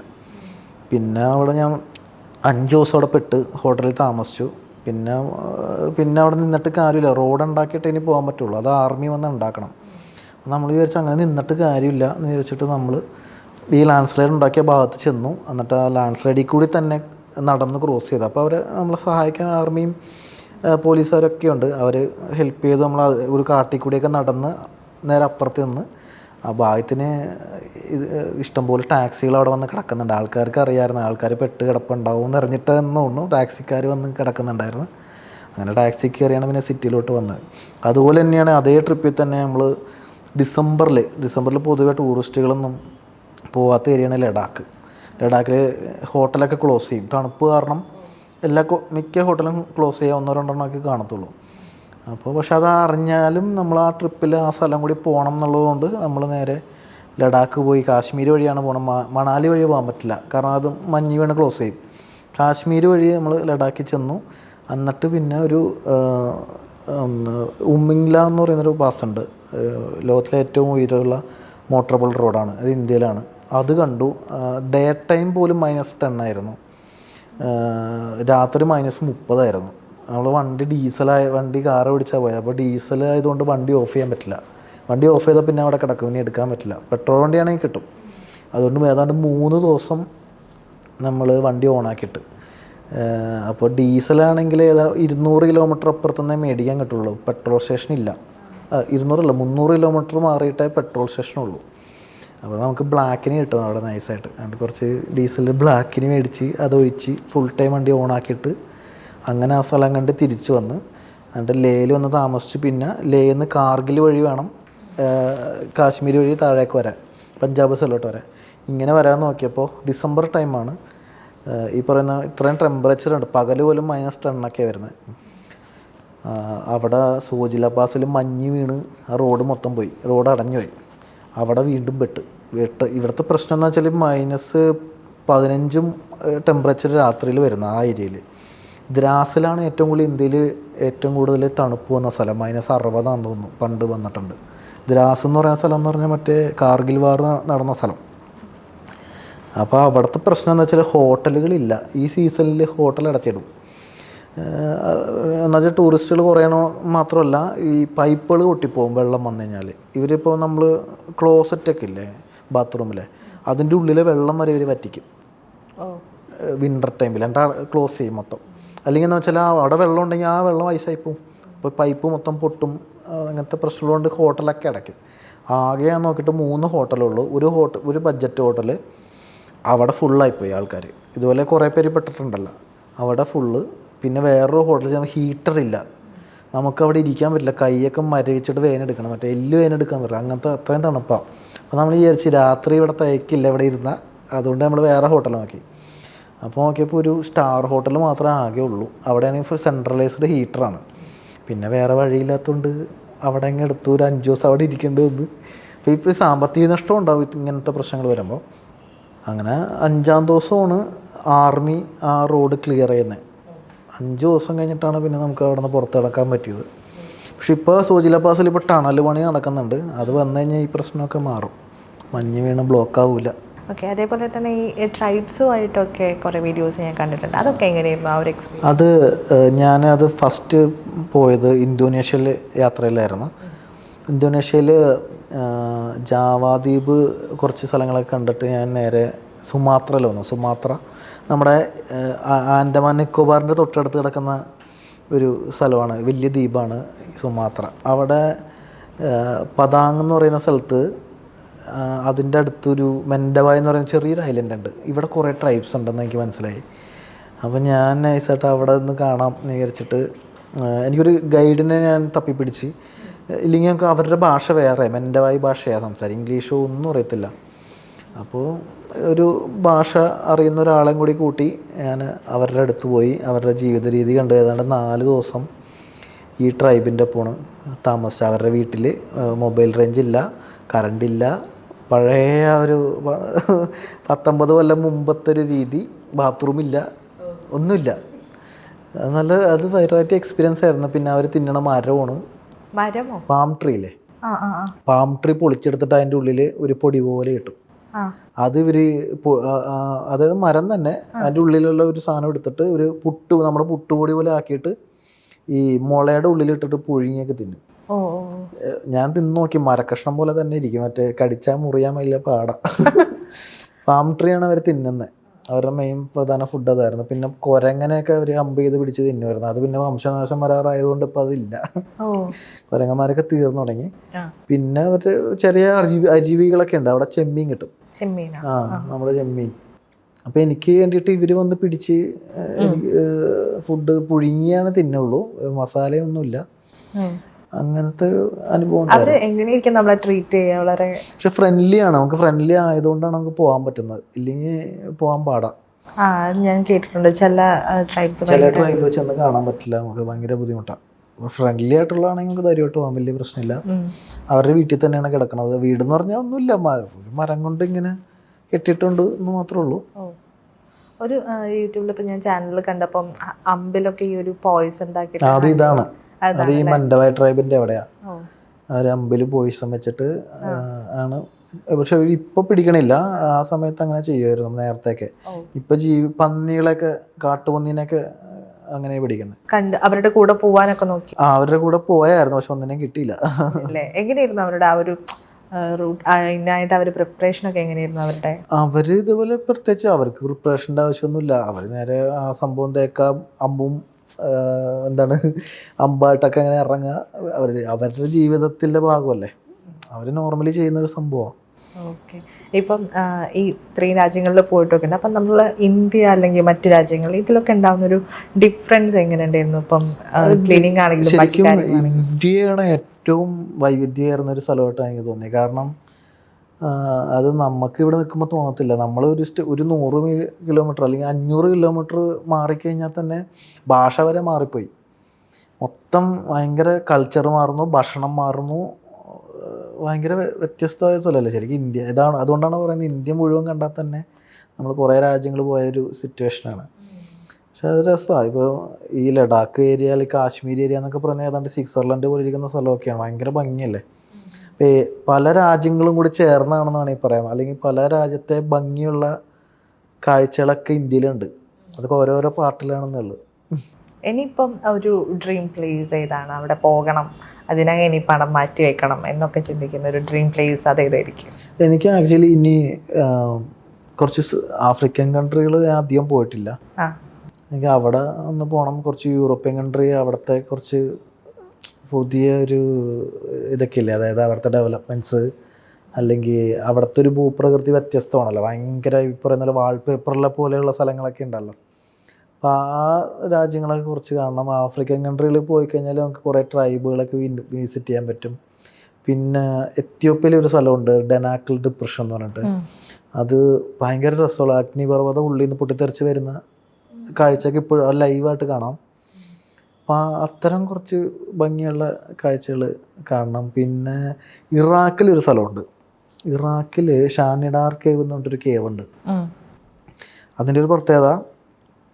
പിന്നെ അവിടെ ഞാൻ 5 ദിവസം അവിടെ പെട്ട് ഹോട്ടലിൽ താമസിച്ചു. പിന്നെ അവിടെ നിന്നിട്ട് കാര്യമില്ല, റോഡ് ഉണ്ടാക്കിയിട്ട് ഇനി പോകാൻ പറ്റുള്ളൂ, അത് ആർമി വന്ന് ഉണ്ടാക്കണം. നമ്മൾ വിചാരിച്ചു അങ്ങനെ നിന്നിട്ട് കാര്യമില്ല എന്ന് വിചാരിച്ചിട്ട് നമ്മൾ ഈ ലാൻഡ് സ്ലൈഡ് ഉണ്ടാക്കിയ ഭാഗത്ത് ചെന്നു. എന്നിട്ട് ആ ലാൻഡ് സ്ലൈഡിൽ കൂടി തന്നെ നടന്ന് ക്രോസ് ചെയ്തു. അപ്പോൾ അവർ നമ്മളെ സഹായിക്കാൻ ആർമിയും പോലീസുകാരൊക്കെ ഉണ്ട്. അവർ ഹെൽപ്പ് ചെയ്ത് നമ്മൾ ഒരു കാട്ടിൽ കൂടിയൊക്കെ നടന്ന് നേരെ അപ്പുറത്ത് നിന്ന് ആ ഭാഗത്തിന് ഇഷ്ടംപോലെ ടാക്സികൾ അവിടെ വന്ന് കിടക്കുന്നുണ്ട്. ആൾക്കാർക്ക് അറിയാമായിരുന്നു ആൾക്കാർ പെട്ട് കിടപ്പുണ്ടാവും എന്ന് അറിഞ്ഞിട്ടെന്ന് തോന്നുന്നു ടാക്സിക്കാർ വന്ന് കിടക്കുന്നുണ്ടായിരുന്നു. അങ്ങനെ ടാക്സി കയറിയാണ് പിന്നെ സിറ്റിയിലോട്ട് വന്നത്. അതുപോലെ തന്നെയാണ് അതേ ട്രിപ്പിൽ തന്നെ നമ്മൾ ഡിസംബറിൽ പൊതുവെ ടൂറിസ്റ്റുകളൊന്നും പോകാത്ത ഏരിയയാണ് ലഡാക്ക്. ലഡാക്കിൽ ഹോട്ടലൊക്കെ ക്ലോസ് ചെയ്യും, തണുപ്പ് കാരണം മിക്ക ഹോട്ടലും ക്ലോസ് ചെയ്യുക, 1-2 കാണത്തുള്ളൂ. അപ്പോൾ പക്ഷെ അത് അറിഞ്ഞാലും നമ്മൾ ആ ട്രിപ്പിൽ ആ സ്ഥലം കൂടി പോകണം എന്നുള്ളതുകൊണ്ട് നമ്മൾ നേരെ ലഡാക്ക് പോയി. കാശ്മീർ വഴിയാണ് പോകണം, മണാലി വഴി പോകാൻ പറ്റില്ല, കാരണം അത് മഞ്ഞ് വീണ് ക്ലോസ് ചെയ്യും. കാശ്മീർ വഴി നമ്മൾ ലഡാക്കിൽ ചെന്നു. എന്നിട്ട് പിന്നെ ഒരു ഉമ്മിങ്ല എന്ന് പറയുന്നൊരു പാസ്സുണ്ട്, ലോകത്തിലെ ഏറ്റവും ഉയരമുള്ള മോട്ടറബിൾ റോഡാണ്, അത് ഇന്ത്യയിലാണ്. അത് കണ്ടു. ഡേ ടൈം പോലും -10 ആയിരുന്നു, രാത്രി -30 നമ്മൾ വണ്ടി കാറ് പിടിച്ചാൽ പോയത്. അപ്പോൾ ഡീസൽ ആയതുകൊണ്ട് വണ്ടി ഓഫ് ചെയ്യാൻ പറ്റില്ല. വണ്ടി ഓഫ് ചെയ്താൽ പിന്നെ അവിടെ കിടക്കും, ഇനി എടുക്കാൻ പറ്റില്ല. പെട്രോൾ വണ്ടിയാണെങ്കിൽ കിട്ടും. അതുകൊണ്ട് ഏതാണ്ട് 3 ദിവസം നമ്മൾ വണ്ടി ഓണാക്കിയിട്ട്. അപ്പോൾ ഡീസലാണെങ്കിൽ 200 കിലോമീറ്റർ അപ്പുറത്തുനിന്നേ മേടിക്കാൻ കിട്ടുള്ളൂ, പെട്രോൾ സ്റ്റേഷനില്ല. 300 കിലോമീറ്റർ മാറിയിട്ടേ പെട്രോൾ സ്റ്റേഷനുള്ളൂ. അപ്പോൾ നമുക്ക് ബ്ലാക്കിന് കിട്ടും അവിടെ നൈസായിട്ട്. അതുകൊണ്ട് കുറച്ച് ഡീസൽ ബ്ലാക്കിന് മേടിച്ച് അതൊഴിച്ച് ഫുൾ ടൈം വണ്ടി ഓണാക്കിയിട്ട് അങ്ങനെ ആ സ്ഥലം കണ്ട് തിരിച്ച് വന്ന് എന്നിട്ട് ലേയിൽ വന്ന് താമസിച്ച്. പിന്നെ ലേയിൽ നിന്ന് കാർഗിൽ വഴി വേണം കാശ്മീർ വഴി താഴേക്ക് വരാൻ, പഞ്ചാബ് സ്ഥലത്തോട്ട് വരാൻ. ഇങ്ങനെ വരാൻ നോക്കിയപ്പോൾ ഡിസംബർ ടൈമാണ്. ഈ പറയുന്ന ഇത്രയും ടെമ്പറേച്ചറുണ്ട്, പകൽ പോലും -10 വരുന്നത്. അവിടെ സോജില പാസിൽ മഞ്ഞ് വീണ് ആ റോഡ് മൊത്തം പോയി, റോഡ് അടഞ്ഞു പോയി. അവിടെ വീണ്ടും ഇവിടുത്തെ പ്രശ്നം എന്ന് വെച്ചാൽ -15 ടെമ്പറേച്ചർ രാത്രിയിൽ വരുന്ന ആ ഏരിയയിൽ. ദ്രാസിലാണ് ഏറ്റവും കൂടുതൽ ഇന്ത്യയിൽ ഏറ്റവും കൂടുതൽ തണുപ്പ് വന്ന സ്ഥലം, -60 തോന്നുന്നു പണ്ട് വന്നിട്ടുണ്ട്. ദ്രാസ് എന്ന് പറയുന്ന സ്ഥലം എന്ന് പറഞ്ഞാൽ മറ്റേ കാർഗിൽ വാർ നടന്ന സ്ഥലം. അപ്പോൾ അവിടുത്തെ പ്രശ്നം എന്ന് വെച്ചാൽ ഹോട്ടലുകളില്ല, ഈ സീസണിൽ ഹോട്ടൽ അടച്ചിടും. എന്നുവെച്ചാൽ ടൂറിസ്റ്റുകൾ കുറയണോ മാത്രമല്ല, ഈ പൈപ്പുകൾ പൊട്ടിപ്പോവും വെള്ളം വന്നു കഴിഞ്ഞാൽ. ഇവരിപ്പോൾ നമ്മൾ ക്ലോസറ്റൊക്കെ ഇല്ലേ ബാത്റൂമിലെ, അതിൻ്റെ ഉള്ളിലെ വെള്ളം വരെ ഇവർ വറ്റിക്കും വിൻ്റർ ടൈമിൽ, എന്നിട്ട് ക്ലോസ് ചെയ്യും മൊത്തം. അല്ലെങ്കിൽ എന്ന് വെച്ചാൽ അവിടെ വെള്ളം ഉണ്ടെങ്കിൽ ആ വെള്ളം ഐസായി പോവും, അപ്പോൾ പൈപ്പ് മൊത്തം പൊട്ടും. അങ്ങനത്തെ പ്രശ്നമുള്ളതുകൊണ്ട് ഹോട്ടലൊക്കെ അടയ്ക്കും. ആകെ ഞാൻ നോക്കിയിട്ട് 3 ഹോട്ടലുള്ളൂ. ഒരു ബഡ്ജറ്റ് ഹോട്ടൽ അവിടെ ഫുള്ളായിപ്പോയി ആൾക്കാർ. ഇതുപോലെ കുറേ പേര് പെട്ടിട്ടുണ്ടല്ലോ അവിടെ ഫുള്ള്. പിന്നെ വേറൊരു ഹോട്ടലിൽ ചെന്ന് ഹീറ്ററില്ല, നമുക്കവിടെ ഇരിക്കാൻ പറ്റില്ല, കൈയൊക്കെ മരവിച്ചിട്ട് വേനെടുക്കണം, മറ്റേ എല്ല് വേനെടുക്കാൻ പറ്റില്ല, അങ്ങനത്തെ അത്രയും തണുപ്പാണ്. അപ്പോൾ നമ്മൾ വിചാരിച്ച് രാത്രി ഇവിടെ തയ്ക്കില്ല ഇവിടെ ഇരുന്നാൽ, അതുകൊണ്ട് നമ്മൾ വേറെ ഹോട്ടൽ നോക്കി. അപ്പോൾ നോക്കിയപ്പോൾ ഒരു സ്റ്റാർ ഹോട്ടൽ മാത്രമേ ആകെ ഉള്ളൂ. അവിടെയാണെങ്കിൽ സെൻട്രലൈസ്ഡ് ഹീറ്ററാണ്. പിന്നെ വേറെ വഴിയില്ലാത്തതുകൊണ്ട് അവിടെ അങ്ങ് എടുത്തു. ഒരു 5 ദിവസം അവിടെ ഇരിക്കേണ്ടി വന്നു. അപ്പോൾ ഇപ്പോൾ സാമ്പത്തിക നഷ്ടം ഉണ്ടാവും ഇങ്ങനത്തെ പ്രശ്നങ്ങൾ വരുമ്പോൾ. അങ്ങനെ 5-ാം ദിവസമാണ് ആർമി ആ റോഡ് ക്ലിയർ ചെയ്യുന്നത്. 5 ദിവസം കഴിഞ്ഞിട്ടാണ് പിന്നെ നമുക്ക് അവിടെ നിന്ന് പുറത്ത് കിടക്കാൻ പറ്റിയത്. പക്ഷെ ഇപ്പോൾ സോജില പാസിൽ ഇപ്പോൾ ടണൽ പണി നടക്കുന്നുണ്ട്. അത് വന്നു കഴിഞ്ഞാൽ ഈ പ്രശ്നമൊക്കെ മാറും, മഞ്ഞ് വീണ് ബ്ലോക്ക് ആവില്ല. ഓക്കെ. അതേപോലെ തന്നെ ഈ ട്രൈബ്സുമായിട്ടൊക്കെ കുറേ വീഡിയോസ് ഞാൻ കണ്ടിട്ടുണ്ട്. അതൊക്കെ എങ്ങനെയായിരുന്നു ആ ഒരു എക്സ്പീരിയൻസ്? ഞാനത് ഫസ്റ്റ് പോയത് ഇന്തോനേഷ്യയിൽ യാത്രയിലായിരുന്നു. ഇന്തോനേഷ്യയിൽ ജാവാദ്വീപ് കുറച്ച് സ്ഥലങ്ങളൊക്കെ കണ്ടിട്ട് ഞാൻ നേരെ സുമാത്രയിൽ വന്നു. സുമാത്ര നമ്മുടെ ആൻഡമാൻ നിക്കോബാറിൻ്റെ തൊട്ടടുത്ത് കിടക്കുന്ന ഒരു സ്ഥലമാണ്, വലിയ ദ്വീപാണ് സുമാത്ര. അവിടെ പതാങ് എന്ന് പറയുന്ന സ്ഥലത്ത് അതിൻ്റെ അടുത്തൊരു മെൻഡവായ് എന്ന് പറയുന്ന ചെറിയൊരു ഐലൻഡ് ഉണ്ട്. ഇവിടെ കുറേ ട്രൈബ്സ് ഉണ്ടെന്ന് എനിക്ക് മനസ്സിലായി. അപ്പോൾ ഞാൻ നൈസായിട്ട് അവിടെ നിന്ന് കാണാം എന്ന് വിചാരിച്ചിട്ട് എനിക്കൊരു ഗൈഡിനെ ഞാൻ തപ്പിപ്പിടിച്ച്. ഇല്ലെങ്കിൽ ഞങ്ങൾക്ക് അവരുടെ ഭാഷ വേറെ, മെൻഡവായ് ഭാഷയാണ് സംസാരിക്കും, ഇംഗ്ലീഷോ ഒന്നും അറിയത്തില്ല. അപ്പോൾ ഒരു ഭാഷ അറിയുന്ന ഒരാളെയും കൂടി കൂട്ടി ഞാൻ അവരുടെ അടുത്ത് പോയി അവരുടെ ജീവിത രീതി കണ്ട്. ഏതാണ്ട് 4 ദിവസം ഈ ട്രൈബിൻ്റെ ഒപ്പമാണ് താമസിച്ച. അവരുടെ വീട്ടിൽ മൊബൈൽ റേഞ്ച് ഇല്ല, കറണ്ടില്ല, പഴയ ഒരു 19 കൊല്ലം മുമ്പത്തെ ഒരു രീതി, ബാത്റൂമില്ല, ഒന്നുമില്ല. അത് ഭയങ്കരമായിട്ട് എക്സ്പീരിയൻസ് ആയിരുന്നു. പിന്നെ അവർ തിന്നണ മരമാണ്, മരമോ? പാം ട്രീ ഇല്ലേ, ആ ആ ആ പാം ട്രീ പൊളിച്ചെടുത്തിട്ട് അതിൻ്റെ ഉള്ളിൽ ഒരു പൊടി പോലെ കിട്ടും. ആ അത് ഇവർ അതായത് മരം തന്നെ അതിൻ്റെ ഉള്ളിലുള്ള ഒരു സാധനം എടുത്തിട്ട് ഒരു നമ്മുടെ പുട്ടുപൊടി പോലെ ആക്കിയിട്ട് ഈ മുളയുടെ ഉള്ളിലിട്ടിട്ട് പുഴുങ്ങിയൊക്കെ തിന്നും. ഓ ഞാൻ തിന്ന് നോക്കി, മരക്കഷ്ണം പോലെ തന്നെ ഇരിക്കും, മറ്റേ കടിച്ചാൽ മുറിയാൻ വലിയ പാടാ. പാം ട്രീ ആണ് അവർ തിന്നുന്നത്. അവരുടെ മെയിൻ പ്രധാന ഫുഡ് അതായിരുന്നു. പിന്നെ കുരങ്ങനെയൊക്കെ അവർ അമ്പ് ചെയ്ത് പിടിച്ച് തിന്നുമായിരുന്നു. അത് പിന്നെ വംശനാശം വരാറായതുകൊണ്ട് ഇപ്പം അതില്ല. കുരങ്ങന്മാരൊക്കെ തീർന്നു തുടങ്ങി. പിന്നെ ഒരു ചെറിയ അരുവികളൊക്കെ ഉണ്ട്, അവിടെ ചെമ്മീൻ കിട്ടും. നമ്മുടെ ചെമ്മീൻ. അപ്പോൾ എനിക്ക് വേണ്ടിയിട്ട് ഇവർ വന്ന് പിടിച്ച് എനിക്ക് ഫുഡ് പുഴുങ്ങിയാണ് തിന്നുള്ളൂ, മസാലയൊന്നുമില്ല. അങ്ങനത്തെ ഒരു അനുഭവം. പക്ഷെ ഫ്രണ്ട്ലി ആണ്, നമുക്ക് ഫ്രണ്ട്ലി ആയതുകൊണ്ടാണ് നമുക്ക് പോകാൻ പറ്റുന്നത്, ഇല്ലെങ്കിൽ പോകാൻ പാടാം. ഞാൻ കേട്ടിട്ടുണ്ട് ചില ട്രൈബ് ചെന്ന് കാണാൻ പറ്റില്ല, നമുക്ക് ഭയങ്കര ബുദ്ധിമുട്ടാണ്. ഫ്രണ്ട്ലി ആയിട്ടുള്ളതാണെങ്കിൽ നമുക്ക് ധൈര്യമായിട്ട് പോകാൻ, വലിയ പ്രശ്നമില്ല. അവരുടെ വീട്ടിൽ തന്നെയാണ് കിടക്കുന്നത്. വീടെന്ന് പറഞ്ഞാൽ ഒന്നുമില്ല, ഒരു മരം കൊണ്ട് ഇങ്ങനെ കെട്ടിയിട്ടുണ്ട് എന്ന് മാത്രമേ ഉള്ളൂ. ഒരു യൂട്യൂബിൽ ഇപ്പം ഞാൻ ചാനലിൽ കണ്ടപ്പം അമ്പിലൊക്കെ ഈ ഒരു പോയിസ് ഉണ്ടാക്കി, അത് ഇതാണ്, അത് ഈ മൻഡവായ് ട്രൈബിൻ്റെ അവിടെയാ. അവർ അമ്പിൽ പോയിസം വെച്ചിട്ട് ആണ്. പക്ഷെ ഇപ്പൊ പിടിക്കണില്ല, ആ സമയത്ത് അങ്ങനെ ചെയ്യുമായിരുന്നു നേരത്തെയൊക്കെ. ഇപ്പൊ പന്നികളൊക്കെ, കാട്ടുപന്നീനൊക്കെ അങ്ങനെ പിടിക്കുന്നത്. അവരുടെ കൂടെ പോവാനൊക്കെ നോക്കി. അവരുടെ കൂടെ പോയായിരുന്നു, പക്ഷെ ഒന്നിനെയും കിട്ടിയില്ല. എങ്ങനെയായിരുന്നു അവരുടെ ആ ഒരു റൂട്ട്, അതിനായിട്ട് അവർ പ്രിപ്പറേഷൻ ഒക്കെ എങ്ങനെയായിരുന്നു അവരുടെ? അവര് ഇതുപോലെ പ്രത്യേകിച്ച് അവർക്ക് പ്രിപ്പറേഷൻ്റെ ആവശ്യമൊന്നുമില്ല. അവർ നേരെ ആ സംഭവം തേക്കാം, അമ്പും അമ്പായിട്ടൊക്കെ അങ്ങനെ ഇറങ്ങുക. അവരുടെ ജീവിതത്തിൻ്റെ ഭാഗമല്ലേ, അവർ നോർമലി ചെയ്യുന്നൊരു സംഭവമാണ്. ഓക്കെ. ഇപ്പം ഈ ഇത്രയും രാജ്യങ്ങളിൽ പോയിട്ടൊക്കെ ഉണ്ട്, അപ്പം നമ്മൾ ഇന്ത്യ അല്ലെങ്കിൽ മറ്റു രാജ്യങ്ങൾ ഇതിലൊക്കെ ഉണ്ടാകുന്നൊരു ഡിഫറൻസ് എങ്ങനെ ഉണ്ടായിരുന്നു? ഇപ്പം ക്ലീനിങ് ആണെങ്കിലും ശരിക്കും ഇന്ത്യയാണ് ഏറ്റവും വൈവിധ്യമായിരുന്ന ഒരു സ്ഥലമായിട്ടാണ് എനിക്ക് തോന്നിയത്. കാരണം അത് നമുക്ക് ഇവിടെ നിൽക്കുമ്പോൾ തോന്നത്തില്ല. നമ്മൾ ഒരു 100 കിലോമീറ്റർ അല്ലെങ്കിൽ 500 കിലോമീറ്റർ മാറിക്കഴിഞ്ഞാൽ തന്നെ ഭാഷ വരെ മാറിപ്പോയി. മൊത്തം ഭയങ്കര കൾച്ചർ മാറുന്നു, ഭക്ഷണം മാറുന്നു, ഭയങ്കര വ്യത്യസ്തമായ സ്ഥലമല്ലേ ശരിക്കും ഇന്ത്യ. അതുകൊണ്ടാണ് പറയുന്നത് ഇന്ത്യ മുഴുവൻ കണ്ടാൽ തന്നെ നമ്മൾ കുറേ രാജ്യങ്ങൾ പോയൊരു സിറ്റുവേഷനാണ്. പക്ഷെ അത് രസമാണ്. ഇപ്പോൾ ഈ ലഡാക്ക് ഏരിയ അല്ലെങ്കിൽ കാശ്മീർ ഏരിയ എന്നൊക്കെ പറഞ്ഞാൽ ഏതാണ്ട് സ്വിറ്റ്സർലൻഡ് പോലെ ഇരിക്കുന്ന സ്ഥലമൊക്കെയാണ്. ഭയങ്കര ഭംഗിയല്ലേ. അപ്പോൾ പല രാജ്യങ്ങളും കൂടി ചേർന്നാണെന്നാണ് ഈ പറയാം, അല്ലെങ്കിൽ പല രാജ്യത്തെ ഭംഗിയുള്ള കാഴ്ചകളൊക്കെ ഇന്ത്യയിലുണ്ട്. അതൊക്കെ ഓരോരോ പാർട്ടിലാണെന്നുള്ളത്. ഇനിയിപ്പം ഒരു ഡ്രീം പ്ലേസ് ഏതാണ്? അവിടെ പോകണം, അതിനായി ഇനി പണം മാറ്റി വെക്കണം എന്നൊക്കെ ചിന്തിക്കുന്ന ഒരു ഡ്രീം പ്ലേസ് അതേതായിരിക്കും? എനിക്ക് ആക്ച്വലി ഇനി കുറച്ച് ആഫ്രിക്കൻ കൺട്രികൾ ഞാൻ അധികം പോയിട്ടില്ല. എനിക്ക് അവിടെ ഒന്ന് പോകണം. കുറച്ച് യൂറോപ്യൻ കൺട്രി, അവിടുത്തെ കുറച്ച് പുതിയ ഒരു ഇതൊക്കെ ഇല്ലേ, അതായത് അവിടുത്തെ ഡെവലപ്മെൻറ്റ്സ്, അല്ലെങ്കിൽ അവിടുത്തെ ഒരു ഭൂപ്രകൃതി വ്യത്യസ്തമാണല്ലോ, ഭയങ്കര ഈ പറയുന്ന വാൾപേപ്പറിലെ പോലെയുള്ള സ്ഥലങ്ങളൊക്കെ ഉണ്ടല്ലോ. അപ്പോൾ ആ രാജ്യങ്ങളൊക്കെ കുറച്ച് കാണണം. ആഫ്രിക്കൻ കൺട്രികളിൽ പോയി കഴിഞ്ഞാൽ നമുക്ക് കുറേ ട്രൈബുകളൊക്കെ വിസിറ്റ് ചെയ്യാൻ പറ്റും. പിന്നെ എത്യോപ്യയിൽ ഒരു സ്ഥലമുണ്ട്, ഡെനാക്കിൾ ഡിപ്രഷൻ എന്ന് പറഞ്ഞിട്ട്. അത് ഭയങ്കര രസമുള്ള, അഗ്നിപർവ്വതം ഉള്ളിൽ നിന്ന് പൊട്ടിത്തെറിച്ച് വരുന്ന കാഴ്ചയൊക്കെ ഇപ്പോഴും ലൈവായിട്ട് കാണാം. അപ്പോൾ അത്തരം കുറച്ച് ഭംഗിയുള്ള കാഴ്ചകൾ കാണണം. പിന്നെ ഇറാഖിലൊരു സ്ഥലമുണ്ട്, ഇറാഖിൽ ഷാനിഡാർ കേവ് എന്ന് പറഞ്ഞിട്ടൊരു കേവ് ഉണ്ട്. അതിൻ്റെ ഒരു പ്രത്യേകത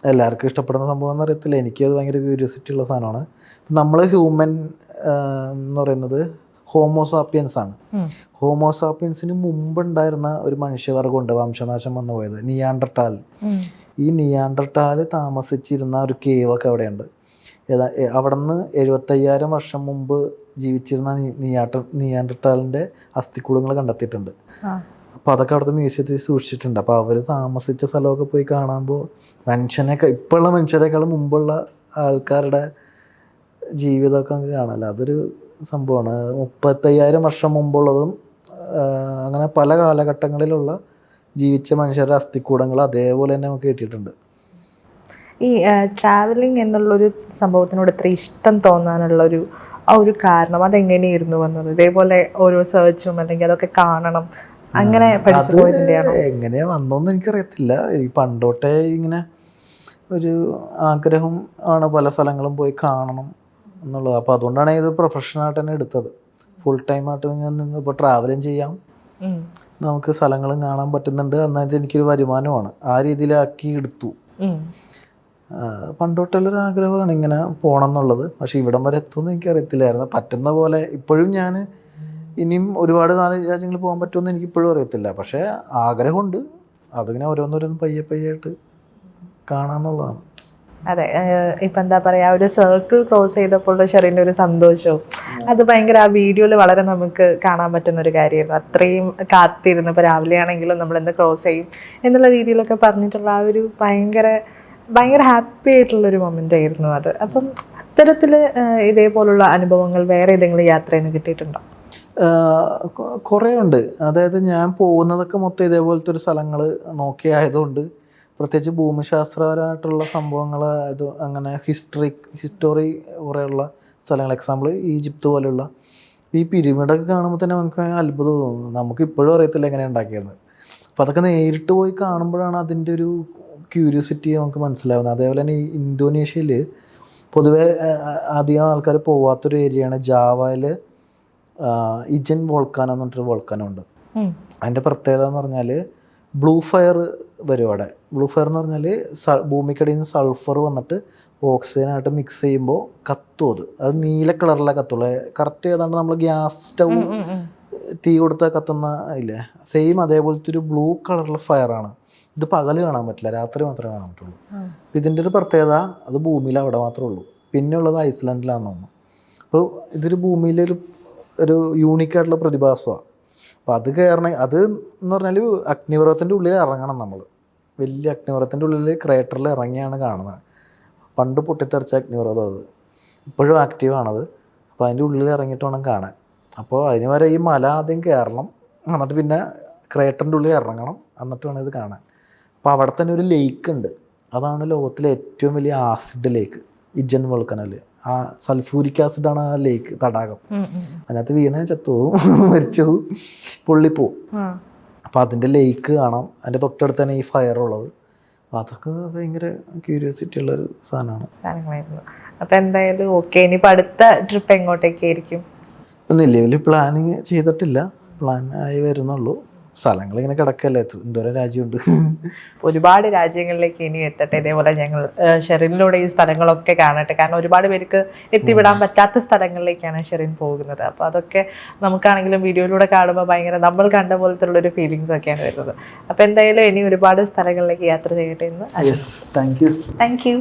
എല്ലാവർക്കും ഇഷ്ടപ്പെടുന്ന സംഭവം എന്ന് അറിയത്തില്ല, എനിക്കത് ഭയങ്കര ക്യൂരിയോസിറ്റി ഉള്ള സാധനമാണ്. നമ്മൾ ഹ്യൂമൻ എന്ന് പറയുന്നത് ഹോമോസാപ്പിയൻസ് ആണ്. ഹോമോസാപ്പിയൻസിന് മുമ്പുണ്ടായിരുന്ന ഒരു മനുഷ്യവർഗമുണ്ട്, വംശനാശം വന്നു പോയത്, നിയാണ്ടർട്ടാൽ. ഈ നിയാണ്ടർട്ടാൽ താമസിച്ചിരുന്ന ഒരു കേവൊക്കെ അവിടെയുണ്ട്. അവിടെ നിന്ന് 75,000 വർഷം മുമ്പ് ജീവിച്ചിരുന്ന നിയാണ്ടർട്ടാലിൻ്റെ അസ്ഥിക്കൂടങ്ങൾ കണ്ടെത്തിയിട്ടുണ്ട്. അപ്പോൾ അതൊക്കെ അവിടുത്തെ മ്യൂസിയത്തിൽ സൂക്ഷിച്ചിട്ടുണ്ട്. അപ്പോൾ അവർ താമസിച്ച സ്ഥലമൊക്കെ പോയി കാണുമ്പോൾ ഇപ്പോഴുള്ള മനുഷ്യരെക്കാളും മുമ്പുള്ള ആൾക്കാരുടെ ജീവിതമൊക്കെ നമുക്ക് കാണാമല്ലോ. അതൊരു സംഭവമാണ്. 35,000 വർഷം മുമ്പുള്ളതും അങ്ങനെ പല കാലഘട്ടങ്ങളിലുള്ള ജീവിച്ച മനുഷ്യരുടെ അസ്ഥിക്കൂടങ്ങൾ അതേപോലെ തന്നെ നമുക്ക് കിട്ടിയിട്ടുണ്ട്. ഈ ട്രാവലിംഗ് എന്നുള്ളൊരു സംഭവത്തിനോട് ഇത്ര ഇഷ്ടം തോന്നാനുള്ളൊരു ആ ഒരു കാരണം അതെങ്ങനെയായിരുന്നു വന്നത്? ഇതേപോലെ ഓരോ സെർച്ചും അല്ലെങ്കിൽ അതൊക്കെ കാണണം അങ്ങനെ പഠിച്ചു പോയതിൻ്റെയാണോ? എങ്ങനെയാ വന്നോന്ന് എനിക്കറിയത്തില്ല. ഈ പണ്ടോട്ടേ ഇങ്ങനെ ഒരു ആഗ്രഹം ആണ് പല സ്ഥലങ്ങളും പോയി കാണണം എന്നുള്ളത്. അപ്പോൾ അതുകൊണ്ടാണ് ഇത് പ്രൊഫഷനായിട്ട് തന്നെ എടുത്തത്. ഫുൾ ടൈം ആയിട്ട് ഞാൻ നിന്ന് ഇപ്പോൾ ട്രാവലും ചെയ്യാം, നമുക്ക് സ്ഥലങ്ങളും കാണാൻ പറ്റുന്നുണ്ട്, എന്നാലും എനിക്കൊരു വരുമാനമാണ്. ആ രീതിയിലാക്കി എടുത്തു. പണ്ടോട്ടുള്ളൊരു ആഗ്രഹമാണ് ഇങ്ങനെ പോകണം എന്നുള്ളത്. പക്ഷേ ഇവിടം വരെ എത്തുമെന്ന് എനിക്കറിയത്തില്ലായിരുന്നു. പറ്റുന്ന പോലെ ഇപ്പോഴും ഞാൻ ഇനിയും ഒരുപാട് നാല് രാജ്യങ്ങളിൽ പോകാൻ പറ്റുമെന്ന് എനിക്കിപ്പോഴും അറിയത്തില്ല. പക്ഷേ ആഗ്രഹമുണ്ട്. അതിങ്ങനെ ഓരോന്നോരോന്ന് പയ്യെ ആയിട്ട് കാണാമെന്നുള്ളതാണ്. അതെ, ഇപ്പം എന്താ പറയുക, ഒരു സർക്കിൾ ക്രോസ് ചെയ്തപ്പോൾ ഷെറിൻ്റെ ഒരു സന്തോഷവും അത് ഭയങ്കര ആ വീഡിയോയിൽ വളരെ നമുക്ക് കാണാൻ പറ്റുന്ന ഒരു കാര്യമായിരുന്നു. അത്രയും കാത്തിരുന്ന് ഇപ്പോൾ രാവിലെ ആണെങ്കിലും നമ്മളെന്ത് ക്രോസ് ചെയ്യും എന്നുള്ള രീതിയിലൊക്കെ പറഞ്ഞിട്ടുള്ള ആ ഒരു ഭയങ്കര ഹാപ്പി ആയിട്ടുള്ളൊരു മൊമെൻ്റ് ആയിരുന്നു അത്. അപ്പം അത്തരത്തിൽ ഇതേപോലുള്ള അനുഭവങ്ങൾ വേറെ ഏതെങ്കിലും യാത്രയിൽ നിന്ന് കിട്ടിയിട്ടുണ്ടോ? കുറേ ഉണ്ട്. അതായത് ഞാൻ പോകുന്നതൊക്കെ മൊത്തം ഇതേപോലത്തെ ഒരു സ്ഥലങ്ങൾ നോക്കിയായതുകൊണ്ട്, പ്രത്യേകിച്ച് ഭൂമിശാസ്ത്രപരമായിട്ടുള്ള സംഭവങ്ങൾ, ഇത് അങ്ങനെ ഹിസ്റ്ററി കുറേയുള്ള സ്ഥലങ്ങൾ, എക്സാമ്പിൾ ഈജിപ്ത് പോലെയുള്ള ഈ പിരമിഡൊക്കെ കാണുമ്പോൾ തന്നെ നമുക്ക് അത്ഭുതം തോന്നുന്നു. നമുക്ക് ഇപ്പോഴും അറിയത്തില്ല എങ്ങനെ ഉണ്ടാക്കിയെന്ന്. അപ്പോൾ അതൊക്കെ നേരിട്ട് പോയി കാണുമ്പോഴാണ് അതിൻ്റെ ഒരു ക്യൂരിയോസിറ്റി നമുക്ക് മനസ്സിലാവുന്നത്. അതേപോലെ തന്നെ ഈ ഇന്തോനേഷ്യയിൽ പൊതുവെ അധികം ആൾക്കാർ പോവാത്തൊരു ഏരിയയാണ് ജാവയിൽ ഇജൻ വോൾക്കാനോ എന്ന് പറഞ്ഞിട്ടൊരു വോൾക്കാനോ ഉണ്ട്. അതിൻ്റെ പ്രത്യേകത എന്ന് പറഞ്ഞാൽ ബ്ലൂ ഫയർ വരും അവിടെ. ബ്ലൂ ഫയർ എന്ന് പറഞ്ഞാൽ ഭൂമിക്കടിയിൽ നിന്ന് സൾഫർ വന്നിട്ട് ഓക്സിജനായിട്ട് മിക്സ് ചെയ്യുമ്പോൾ കത്തും. അത് നീല കളറിലെ കത്തുള്ളൂ. കറക്റ്റ് ഏതാണ്ട് നമ്മൾ ഗ്യാസ് സ്റ്റൗ തീ കൊടുത്താൽ കത്തുന്ന ഇല്ലേ, സെയിം അതേപോലത്തെ ഒരു ബ്ലൂ കളറിലെ ഫയറാണ്. ഇത് പകൽ കാണാൻ പറ്റില്ല, രാത്രി മാത്രമേ കാണാൻ പറ്റുള്ളൂ. ഇതിൻ്റെ ഒരു പ്രത്യേകത അത് ഭൂമിയിൽ അവിടെ മാത്രമേ ഉള്ളൂ. പിന്നെ ഉള്ളത് ഐസ്ലാൻഡിലാണെന്ന് തോന്നുന്നു. അപ്പോൾ ഇതൊരു ഭൂമിയിലൊരു യൂണിക്കായിട്ടുള്ള പ്രതിഭാസമാണ്. അപ്പോൾ അത് അത് എന്ന് പറഞ്ഞാൽ അഗ്നിപർവ്വതത്തിൻ്റെ ഉള്ളിൽ ഇറങ്ങണം നമ്മൾ. വലിയ അഗ്നിപർവ്വതത്തിൻ്റെ ഉള്ളിൽ ക്രേറ്ററിൽ ഇറങ്ങിയാണ് കാണുന്നത്. പണ്ട് പൊട്ടിത്തെറിച്ച അഗ്നിപർവ്വതം അത് ഇപ്പോഴും ആക്റ്റീവാണത്. അപ്പോൾ അതിൻ്റെ ഉള്ളിൽ ഇറങ്ങിയിട്ട് വേണം കാണാൻ. അപ്പോൾ അതിന് വരെ ഈ മല ആദ്യം കയറണം, എന്നിട്ട് പിന്നെ ക്രേറ്ററിൻ്റെ ഉള്ളിൽ ഇറങ്ങണം, എന്നിട്ട് വേണം ഇത് കാണാൻ. അപ്പോൾ അവിടെ തന്നെ ഒരു ലേക്ക് ഉണ്ട്. അതാണ് ലോകത്തിലെ ഏറ്റവും വലിയ ആസിഡ് ലേക്ക്, ഇജൻ വോൾക്കനോയിൽ. ആ സൾഫൂരിക് ആസിഡാണ് ആ ലേക്ക്, തടാകം. അതിനകത്ത് വീണ് ചത്തുപോകും, മരിച്ചു പോവും, പൊള്ളിപ്പോവും. അപ്പോൾ അതിൻ്റെ ലേക്ക് കാണാം. അതിൻ്റെ തൊട്ടടുത്ത് തന്നെ ഈ ഫയർ ഉള്ളത്. അപ്പോൾ അതൊക്കെ ഭയങ്കര ക്യൂരിയോസിറ്റി ഉള്ളൊരു സാധനമാണ്. അപ്പോൾ എന്തായാലും ഓക്കെ, ഇനിയിപ്പോൾ അടുത്ത ട്രിപ്പ് എങ്ങോട്ടേക്കായിരിക്കും? ഇപ്പം നിലവിൽ പ്ലാനിങ് ചെയ്തിട്ടില്ല, പ്ലാൻ ആയി വരുന്നുള്ളൂ. സ്ഥലങ്ങളിങ്ങനെ കിടക്കല്ലേ, എന്തോരം രാജ്യമുണ്ട്. ഒരുപാട് രാജ്യങ്ങളിലേക്ക് ഇനി എത്തട്ടെ. ഇതേപോലെ ഞങ്ങൾ ഷെറിനിലൂടെ ഈ സ്ഥലങ്ങളൊക്കെ കാണട്ടെ. കാരണം ഒരുപാട് പേർക്ക് എത്തിവിടാൻ പറ്റാത്ത സ്ഥലങ്ങളിലേക്കാണ് ഷെറിൻ പോകുന്നത്. അപ്പോൾ അതൊക്കെ നമുക്കാണെങ്കിലും വീഡിയോയിലൂടെ കാണുമ്പോൾ ഭയങ്കര നമ്മൾ കണ്ട പോലത്തെ ഉള്ളൊരു ഫീലിങ്സ് ഒക്കെയാണ് വരുന്നത്. അപ്പോൾ എന്തായാലും ഇനി ഒരുപാട് സ്ഥലങ്ങളിലേക്ക് യാത്ര ചെയ്യട്ടെ എന്ന്. Thank you. Thank you.